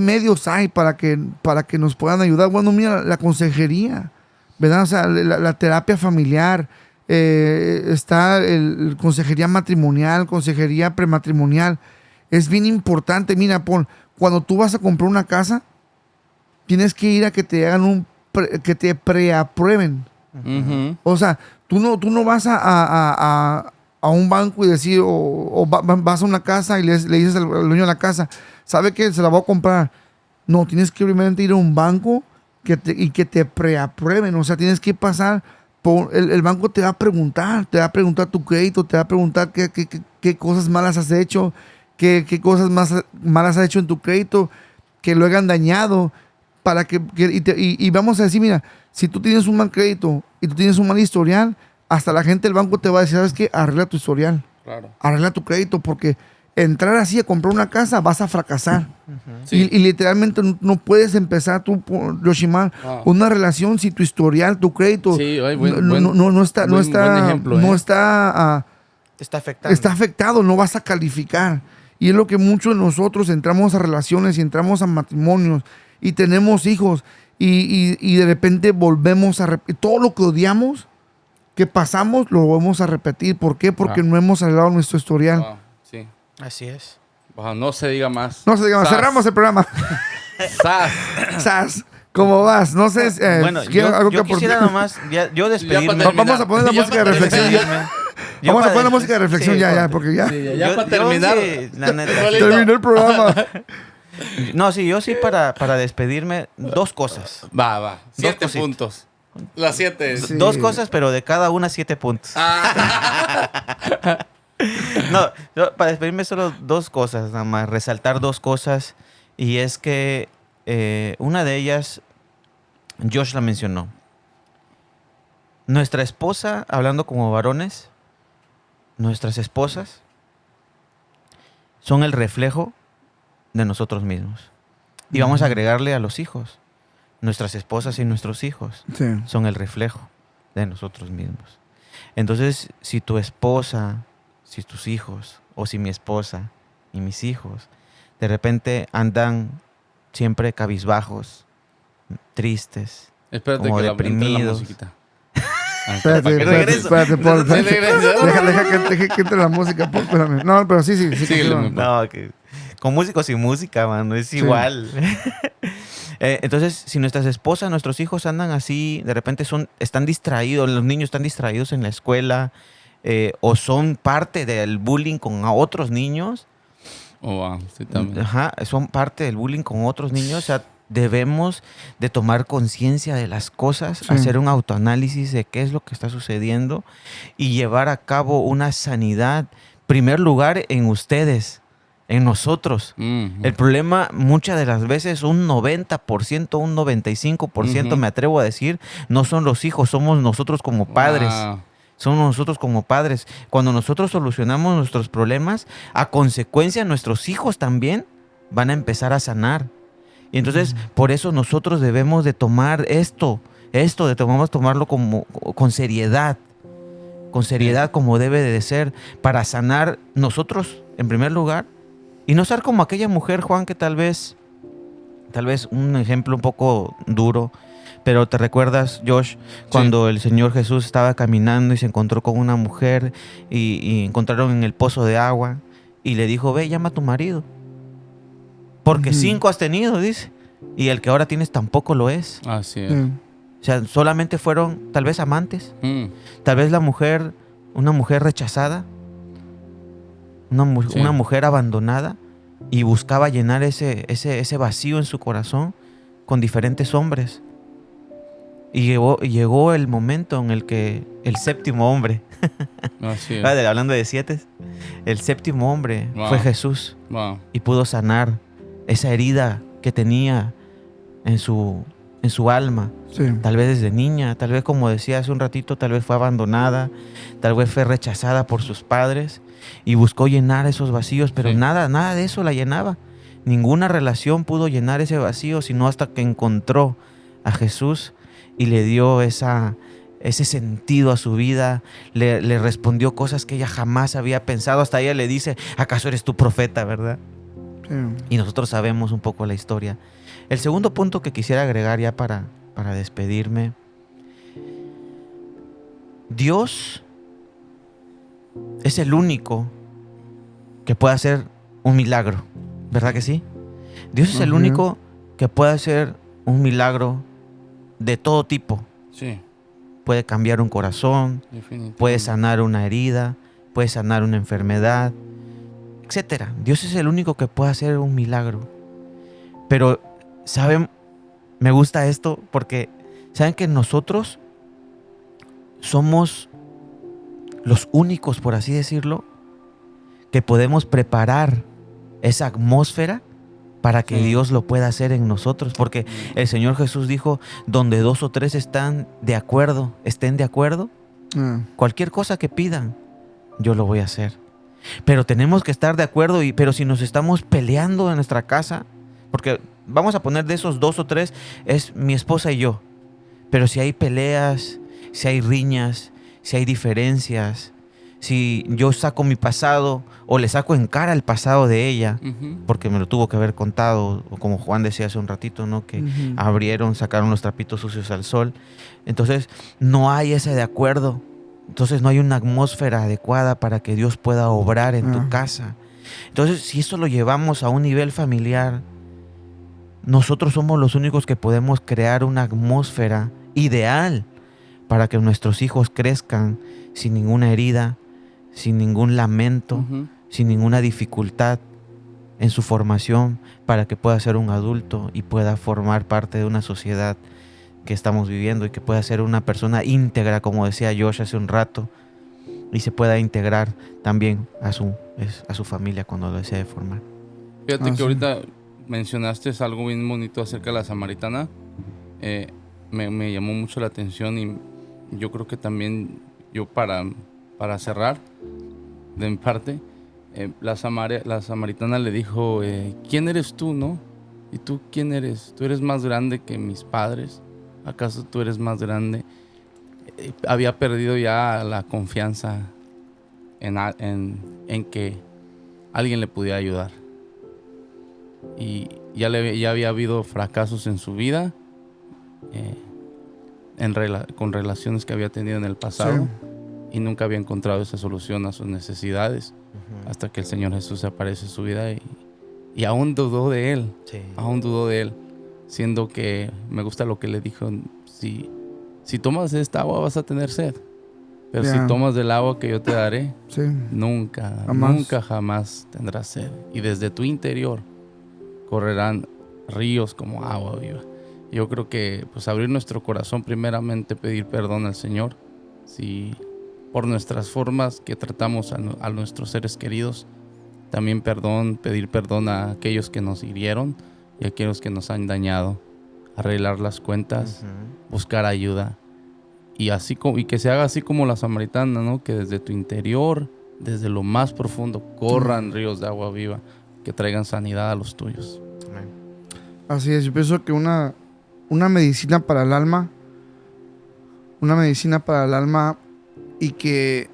medios hay para que nos puedan ayudar? Bueno, mira, la consejería, ¿verdad? O sea, la terapia familiar, está consejería matrimonial, consejería prematrimonial. Es bien importante. Mira, cuando tú vas a comprar una casa, tienes que ir a que te hagan que te preaprueben. Ujú. O sea, tú no vas a un banco y decir, vas a una casa y le dices al dueño de la casa, ¿sabe que se la voy a comprar? No, tienes que primeramente ir a un banco y que te preaprueben. O sea, tienes que pasar por... El banco te va a preguntar tu crédito, te va a preguntar qué cosas malas has hecho, qué cosas malas has hecho en tu crédito, que lo hayan dañado, para y vamos a decir, mira, si tú tienes un mal crédito y tú tienes un mal historial, hasta la gente del banco te va a decir, ¿sabes qué? Arregla tu historial, Claro. arregla tu crédito, porque entrar así a comprar una casa vas a fracasar. Sí. Y literalmente no puedes empezar tú, Yoshimar, Wow. una relación si tu historial, tu crédito Sí, ay, no está, buen ejemplo, no ¿eh? está, Te está afectando. está afectado, no vas a calificar. Y es lo que muchos de nosotros entramos a relaciones y entramos a matrimonios y tenemos hijos y de repente volvemos a repetir. Todo lo que odiamos, que pasamos, lo volvemos a repetir. ¿Por qué? Porque no hemos arreglado nuestro historial. Wow, sí. Así es. Wow, no se diga más. No se diga más. Sas. Cerramos el programa. Sas. Sas, ¿cómo vas? No sé, Bueno, ¿quieres algo yo que quisiera aportar? nomás, yo despedirme. Ya Vamos a poner la Ya música de para reflexión. terminar. Vamos a poner la música de reflexión Sí, ya, porque ya Sí, ya para Yo terminar. sí, la neta. Solito. terminó el programa. No, sí, yo sí para despedirme, dos cosas. Va. 7 cositas. puntos. Las 7. Sí. Dos cosas, pero de cada una 7 puntos. No, para despedirme solo dos cosas, nada más, resaltar dos cosas. Y es que una de ellas, Josh la mencionó. Nuestra esposa, hablando como varones, nuestras esposas son el reflejo de nosotros mismos. Y vamos a agregarle a los hijos. Nuestras esposas y nuestros hijos Sí. son el reflejo de nosotros mismos. Entonces, si tu esposa, si tus hijos, o si mi esposa y mis hijos, de repente andan siempre cabizbajos, tristes, Espérate como que entre la deprimidos. musiquita. Espérate, ¿Para qué espérate, regreso? espérate, Paul, Sí, espérate. regreso. Deja que entre la música, Paul, espérame. No, pero sí, Síguele, continúa. mi No, que con músicos y música, mano, es igual. Entonces, si nuestras esposas, nuestros hijos andan así, de repente están distraídos, los niños están distraídos en la escuela, o son parte del bullying con otros niños, Oh, wow. Sí, también. ajá, son parte del bullying con otros niños, o sea, debemos de tomar conciencia de las cosas, Sí. hacer un autoanálisis de qué es lo que está sucediendo y llevar a cabo una sanidad, primer lugar en ustedes, en nosotros. El problema muchas de las veces, un 90%, un 95%, me atrevo a decir, no son los hijos, somos nosotros como padres. Wow. Somos nosotros como padres. Cuando nosotros solucionamos nuestros problemas, a consecuencia nuestros hijos también van a empezar a sanar. Y entonces, por eso nosotros debemos de tomar tomarlo con seriedad como debe de ser, para sanar nosotros en primer lugar. Y no ser como aquella mujer, Juan, que tal vez un ejemplo un poco duro, pero te recuerdas, Josh, cuando el Señor Jesús estaba caminando y se encontró con una mujer y encontraron en el pozo de agua y le dijo, ve, llama a tu marido. Porque 5 has tenido, dice, y el que ahora tienes tampoco lo es. Así es. Sí. O sea, solamente fueron tal vez amantes, Mm. tal vez una mujer rechazada, Sí. una mujer abandonada, y buscaba llenar ese vacío en su corazón con diferentes hombres. Y llegó el momento en el que el séptimo hombre, Así es. hablando de 7, el séptimo hombre Wow. fue Jesús Wow. y pudo sanar esa herida que tenía en su alma. Sí. Tal vez desde niña, tal vez, como decía hace un ratito, tal vez fue abandonada, tal vez fue rechazada por sus padres y buscó llenar esos vacíos, pero Sí. nada de eso la llenaba. Ninguna relación pudo llenar ese vacío, sino hasta que encontró a Jesús y le dio ese sentido a su vida, le respondió cosas que ella jamás había pensado. Hasta ella le dice, ¿acaso eres tu profeta, verdad? Sí. Y nosotros sabemos un poco la historia. El segundo punto que quisiera agregar ya para despedirme. Dios es el único que puede hacer un milagro, ¿verdad que sí? Dios es el Ujú. único que puede hacer un milagro de todo tipo. Sí, Puede cambiar un corazón, definitivamente. puede sanar una herida, puede sanar una enfermedad, etcétera. Dios es el único que puede hacer un milagro. Pero, ¿saben? Me gusta esto porque, ¿saben que nosotros somos los únicos, por así decirlo, que podemos preparar esa atmósfera para que Sí. Dios lo pueda hacer en nosotros? Porque el Señor Jesús dijo, donde 2 o 3 estén de acuerdo, Ah, cualquier cosa que pidan, yo lo voy a hacer. Pero tenemos que estar de acuerdo, pero si nos estamos peleando en nuestra casa, porque vamos a poner de esos 2 o 3, es mi esposa y yo. Pero si hay peleas, si hay riñas, si hay diferencias, si yo saco mi pasado o le saco en cara el pasado de ella, Ujú. porque me lo tuvo que haber contado, o como Juan decía hace un ratito, ¿no? Que ujú. abrieron, sacaron los trapitos sucios al sol. Entonces, no hay ese de acuerdo. Entonces, no hay una atmósfera adecuada para que Dios pueda obrar en tu Ah. casa. Entonces, si eso lo llevamos a un nivel familiar, nosotros somos los únicos que podemos crear una atmósfera ideal para que nuestros hijos crezcan sin ninguna herida, sin ningún lamento, Ujú. sin ninguna dificultad en su formación, para que pueda ser un adulto y pueda formar parte de una sociedad que estamos viviendo y que pueda ser una persona íntegra, como decía Josh hace un rato, y se pueda integrar también a su familia cuando lo desee formar. Fíjate Ah, que sí. ahorita mencionaste algo bien bonito acerca de la samaritana. Me llamó mucho la atención y yo creo que también yo para cerrar de mi parte, la samaritana le dijo, ¿quién eres tú, no? ¿Y tú quién eres? ¿Tú eres más grande que mis padres? ¿Acaso tú eres más grande? Había perdido ya la confianza en que alguien le pudiera ayudar. Y ya había habido fracasos en su vida, con relaciones que había tenido en el pasado, y nunca había encontrado esa solución a sus necesidades hasta que el Señor Jesús aparece en su vida y aún dudó de él, Sí. aún dudó de él, siendo que me gusta lo que le dijo, si tomas esta agua vas a tener sed, pero si Ya. tomas del agua que yo te daré, Sí. nunca jamás tendrás sed, y desde tu interior correrán ríos como agua viva. Yo creo que pues abrir nuestro corazón, primeramente pedir perdón al Señor, si por nuestras formas que tratamos a nuestros seres queridos, también pedir perdón a aquellos que nos hirieron y a aquellos que nos han dañado, arreglar las cuentas, buscar ayuda, y que se haga así como la samaritana, ¿no? Que desde tu interior, desde lo más profundo, corran ríos de agua viva que traigan sanidad a los tuyos. Amén. Así es, yo pienso que una medicina para el alma, y que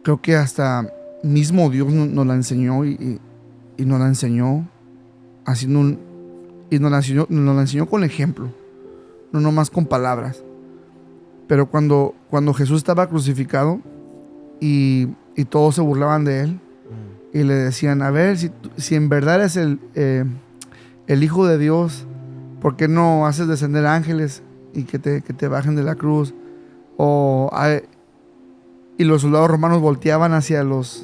creo que hasta mismo Dios nos la enseñó y nos la enseñó haciendo y nos la enseñó con ejemplo, no nomás con palabras. Pero cuando Jesús estaba crucificado y todos se burlaban de él y le decían, a ver, si en verdad eres el Hijo de Dios, ¿por qué no haces descender ángeles y que te bajen de la cruz? Y los soldados romanos volteaban hacia los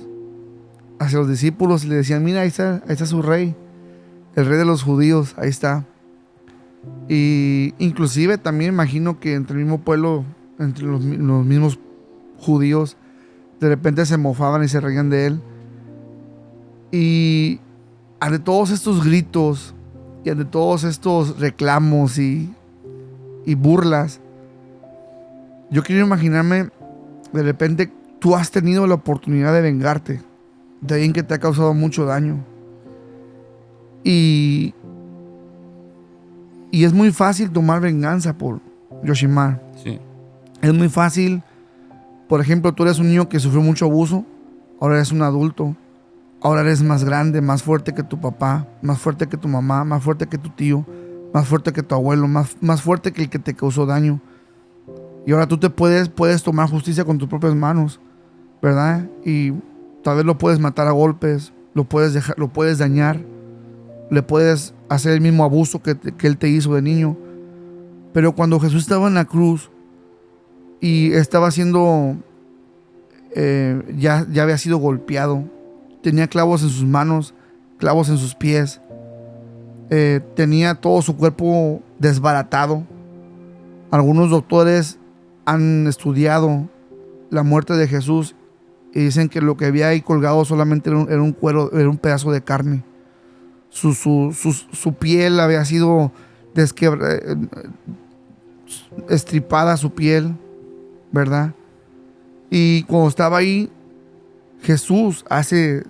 discípulos y le decían, mira, ahí está su rey, el rey de los judíos, ahí está. Y inclusive también imagino que entre el mismo pueblo, entre los mismos judíos, de repente se mofaban y se reían de él. Y ante todos estos gritos y ante todos estos reclamos y burlas, yo quiero imaginarme, de repente tú has tenido la oportunidad de vengarte de alguien que te ha causado mucho daño. Y es muy fácil tomar venganza por Yoshimar. Sí. Es muy fácil. Por ejemplo, tú eres un niño que sufrió mucho abuso, ahora eres un adulto, ahora eres más grande, más fuerte que tu papá, más fuerte que tu mamá, más fuerte que tu tío, más fuerte que tu abuelo, más fuerte que el que te causó daño. Y ahora tú puedes tomar justicia con tus propias manos, ¿verdad? Y tal vez lo puedes matar a golpes, lo puedes dañar, le puedes hacer el mismo abuso que Él te hizo de niño. Pero cuando Jesús estaba en la cruz y estaba siendo, ya había sido golpeado, tenía clavos en sus manos, clavos en sus pies, tenía todo su cuerpo desbaratado. Algunos doctores han estudiado la muerte de Jesús y dicen que lo que había ahí colgado solamente era un cuero, era un pedazo de carne. Su piel había sido estripada, su piel, ¿verdad? Y cuando estaba ahí, Jesús hace,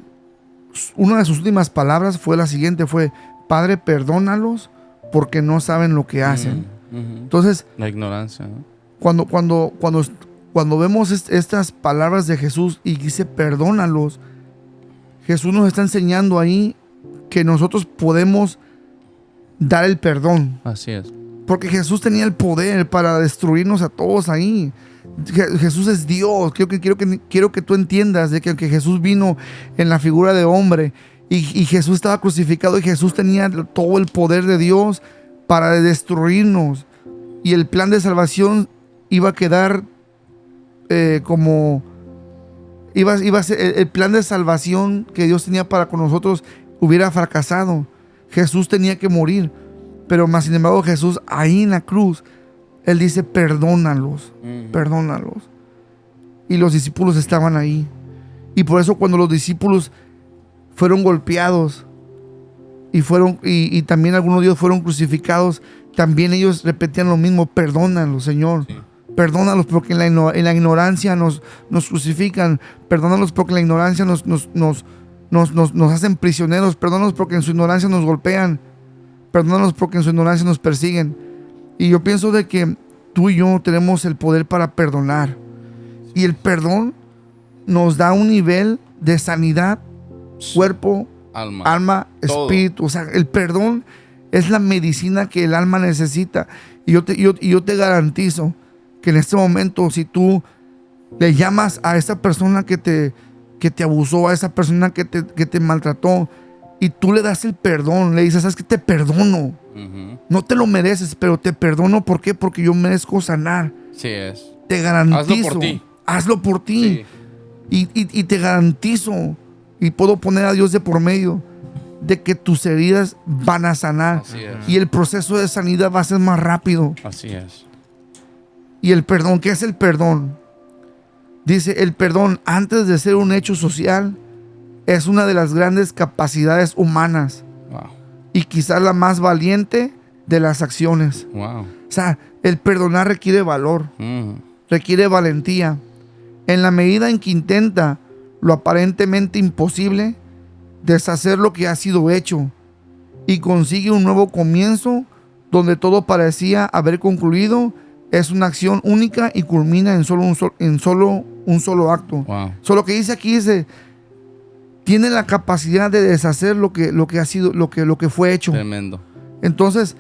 una de sus últimas palabras fue la siguiente, fue: Padre, perdónalos porque no saben lo que hacen. Entonces, la ignorancia, ¿no? Cuando vemos estas palabras de Jesús y dice perdónalos, Jesús nos está enseñando ahí que nosotros podemos dar el perdón. Así es. Porque Jesús tenía el poder para destruirnos a todos ahí. Jesús es Dios. Quiero que tú entiendas de que aunque Jesús vino en la figura de hombre y Jesús estaba crucificado y Jesús tenía todo el poder de Dios para destruirnos, y el plan de salvación iba a quedar iba a ser el plan de salvación que Dios tenía para con nosotros hubiera fracasado. Jesús tenía que morir, pero más sin embargo Jesús ahí en la cruz, Él dice perdónalos, perdónalos. Y los discípulos estaban ahí. Y por eso cuando los discípulos fueron golpeados y también algunos de ellos fueron crucificados, también ellos repetían lo mismo: perdónalos, Señor. Sí. Perdónalos porque en la ignorancia nos crucifican. Perdónalos porque en la ignorancia nos hacen prisioneros. Perdónalos porque en su ignorancia nos golpean. Perdónalos porque en su ignorancia nos persiguen. Y yo pienso de que tú y yo tenemos el poder para perdonar. Y el perdón nos da un nivel de sanidad, cuerpo, alma, espíritu. O sea, el perdón es la medicina que el alma necesita. Y yo te garantizo que en este momento, si tú le llamas a esa persona que te abusó, a esa persona que te maltrató, y tú le das el perdón, le dices: ¿sabes qué? Te perdono. No te lo mereces, pero te perdono. ¿Por qué? Porque yo merezco sanar. Sí es. Te garantizo. Hazlo por ti. Hazlo por ti. Sí. Y te garantizo, y puedo poner a Dios de por medio, de que tus heridas van a sanar. Así es. Y el proceso de sanidad va a ser más rápido. Así es. Y el perdón, ¿qué es el perdón? Dice, el perdón, antes de ser un hecho social, es una de las grandes capacidades humanas. Wow. Y quizás la más valiente de las acciones. Wow. O sea, el perdonar requiere valor, requiere valentía. En la medida en que intenta lo aparentemente imposible, deshacer lo que ha sido hecho, y consigue un nuevo comienzo donde todo parecía haber concluido, es una acción única y culmina en solo un solo acto. Wow. Lo que dice aquí dice, tiene la capacidad de deshacer lo que ha sido, lo que fue hecho. Tremendo. Entonces,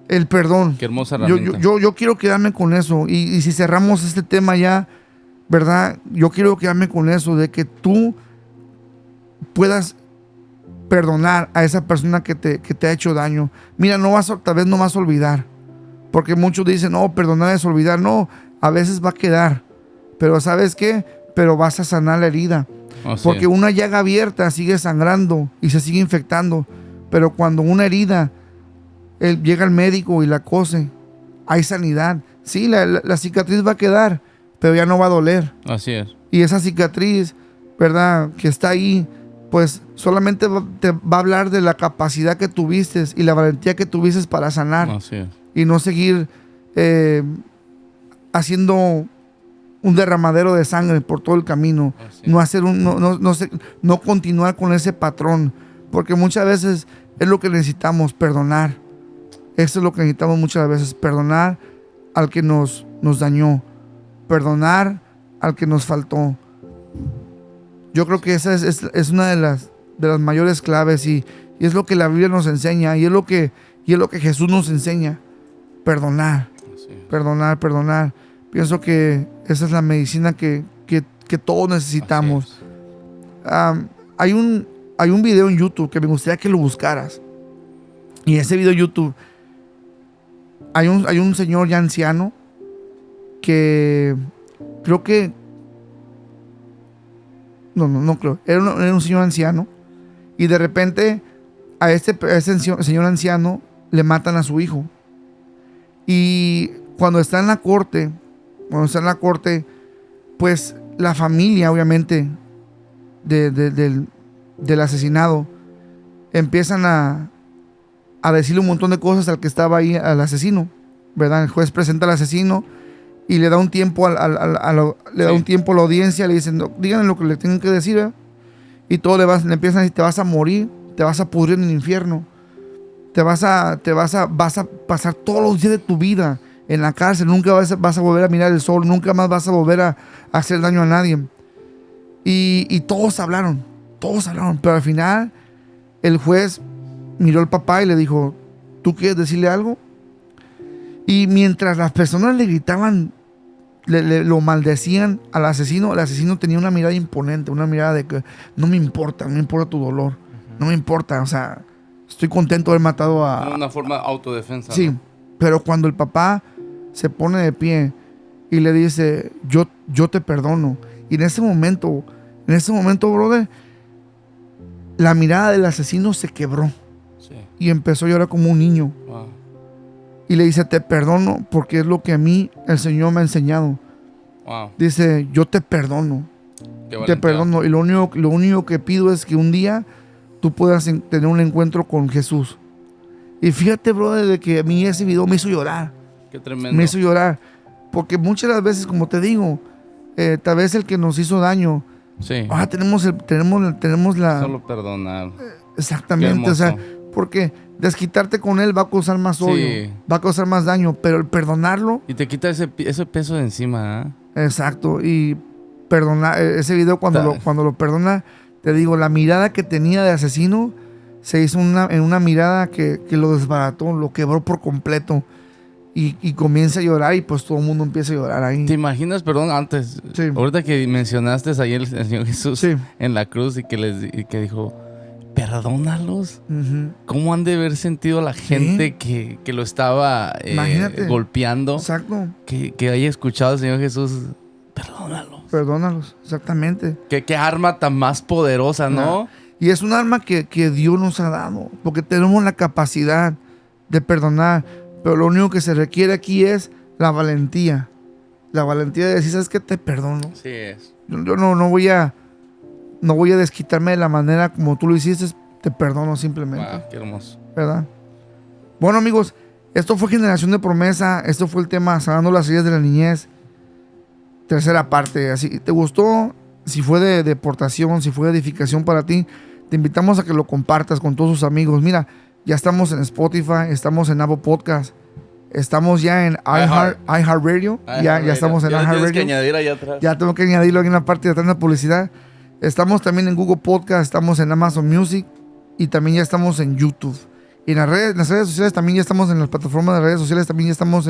el perdón. Qué hermosa herramienta. Yo quiero quedarme con eso. Y si cerramos este tema ya, ¿verdad? Yo quiero quedarme con eso, de que tú puedas perdonar a esa persona que te ha hecho daño. Mira, tal vez no vas a olvidar. Porque muchos dicen, no, perdonar es olvidar. No, a veces va a quedar. Pero ¿sabes qué? Pero vas a sanar la herida. Porque una llaga abierta sigue sangrando y se sigue infectando. Pero cuando una herida, llega el médico y la cose, hay sanidad. Sí, la cicatriz va a quedar, pero ya no va a doler. Así es. Y esa cicatriz, ¿verdad?, que está ahí, pues solamente te va a hablar de la capacidad que tuviste y la valentía que tuviste para sanar. Así es. Y no seguir haciendo un derramadero de sangre por todo el camino. No hacer no continuar con ese patrón. Porque muchas veces es lo que necesitamos, perdonar. Eso es lo que necesitamos muchas veces, perdonar al que nos dañó, perdonar al que nos faltó. Yo creo que esa es una de las mayores claves, y es lo que la Biblia nos enseña, y es lo que Jesús nos enseña. Perdonar, perdonar. Pienso que esa es la medicina que todos necesitamos. Hay un video en YouTube que me gustaría que lo buscaras. Y ese video de YouTube, hay un señor ya anciano que creo que... No creo. Era un señor anciano. Y de repente a ese señor anciano le matan a su hijo. Y cuando está en la corte, pues la familia, obviamente, del asesinado, empiezan a decirle un montón de cosas al que estaba ahí, al asesino, ¿verdad? El juez presenta al asesino y le da un tiempo le da un tiempo a la audiencia, le dicen, no, díganle lo que le tienen que decir, ¿verdad? Y todo le empiezan a decir, te vas a morir, te vas a pudrir en el infierno, vas a pasar todos los días de tu vida en la cárcel, nunca vas a volver a mirar el sol, nunca más vas a volver a hacer daño a nadie. Y todos hablaron, pero al final el juez miró al papá y le dijo, ¿tú quieres decirle algo? Y mientras las personas le gritaban, lo maldecían al asesino, el asesino tenía una mirada imponente, una mirada de que no me importa tu dolor, no me importa, o sea, estoy contento de haber matado a... Una forma de autodefensa. Sí, ¿no? Pero cuando el papá se pone de pie y le dice, yo te perdono, y en ese momento, brother, la mirada del asesino se quebró. Sí. Y empezó a llorar como un niño. Wow. Y le dice, te perdono porque es lo que a mí el Señor me ha enseñado. Wow. Dice, yo te perdono. Qué Te valentía. perdono. Y lo único que pido es que un día tú puedas tener un encuentro con Jesús. Y fíjate, brother, de que a mí ese video me hizo llorar. Qué tremendo. Me hizo llorar. Porque muchas de las veces, como te digo, tal vez el que nos hizo daño, Sí. tenemos la... Solo perdonar. Exactamente, o sea, porque desquitarte con él va a causar más odio, Sí. va a causar más daño, pero el perdonarlo, Y te quita ese peso de encima, ¿eh? exacto, y perdonar, ese video cuando lo perdona, te digo, la mirada que tenía de asesino se hizo en una mirada que lo desbarató, lo quebró por completo, y comienza a llorar y pues todo el mundo empieza a llorar ahí. ¿Te imaginas, perdón, antes, Sí. ahorita que mencionaste ahí el Señor Jesús Sí. en la cruz y que dijo, perdónalos? Ujú. ¿Cómo han de haber sentido la gente que lo estaba Imagínate. golpeando? Exacto, Que haya escuchado al Señor Jesús, perdónalos. perdónalos, exactamente. Qué arma tan más poderosa, ¿no? Y es un arma que Dios nos ha dado, porque tenemos la capacidad de perdonar, pero lo único que se requiere aquí es la valentía. La valentía de decir, ¿sabes qué? Te perdono. Sí es. Yo no voy a desquitarme de la manera como tú lo hiciste, te perdono simplemente. Wow, qué hermoso. ¿Verdad? Bueno, amigos, esto fue Generación de Promesa, esto fue el tema Sanando las heridas de la niñez, tercera parte. Así, ¿te gustó? Si fue de deportación, si fue de edificación para ti, te invitamos a que lo compartas con todos tus amigos. Mira, ya estamos en Spotify, estamos en Apple Podcast, estamos ya en iHeartRadio, ya estamos en Tienes que iHeartRadio. añadir allá atrás. Ya tengo que añadirlo aquí en la parte de atrás de la publicidad. Estamos también en Google Podcast, estamos en Amazon Music y también ya estamos en YouTube. Y en las redes sociales también ya estamos en las plataformas de redes sociales, también ya estamos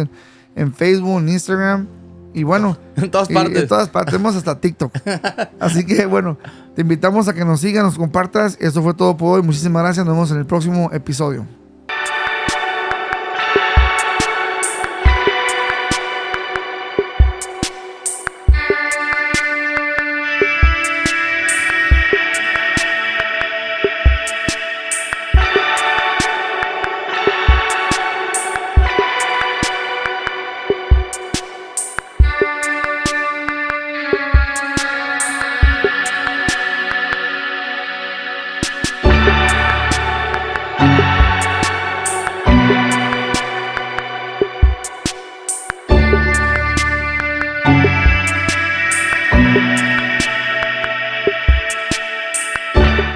en Facebook, en Instagram. Y bueno, En todas y partes. en todas partes, tenemos hasta TikTok. Así que bueno, te invitamos a que nos sigas, nos compartas. Esto fue todo por hoy. Muchísimas gracias. Nos vemos en el próximo episodio. Thank you.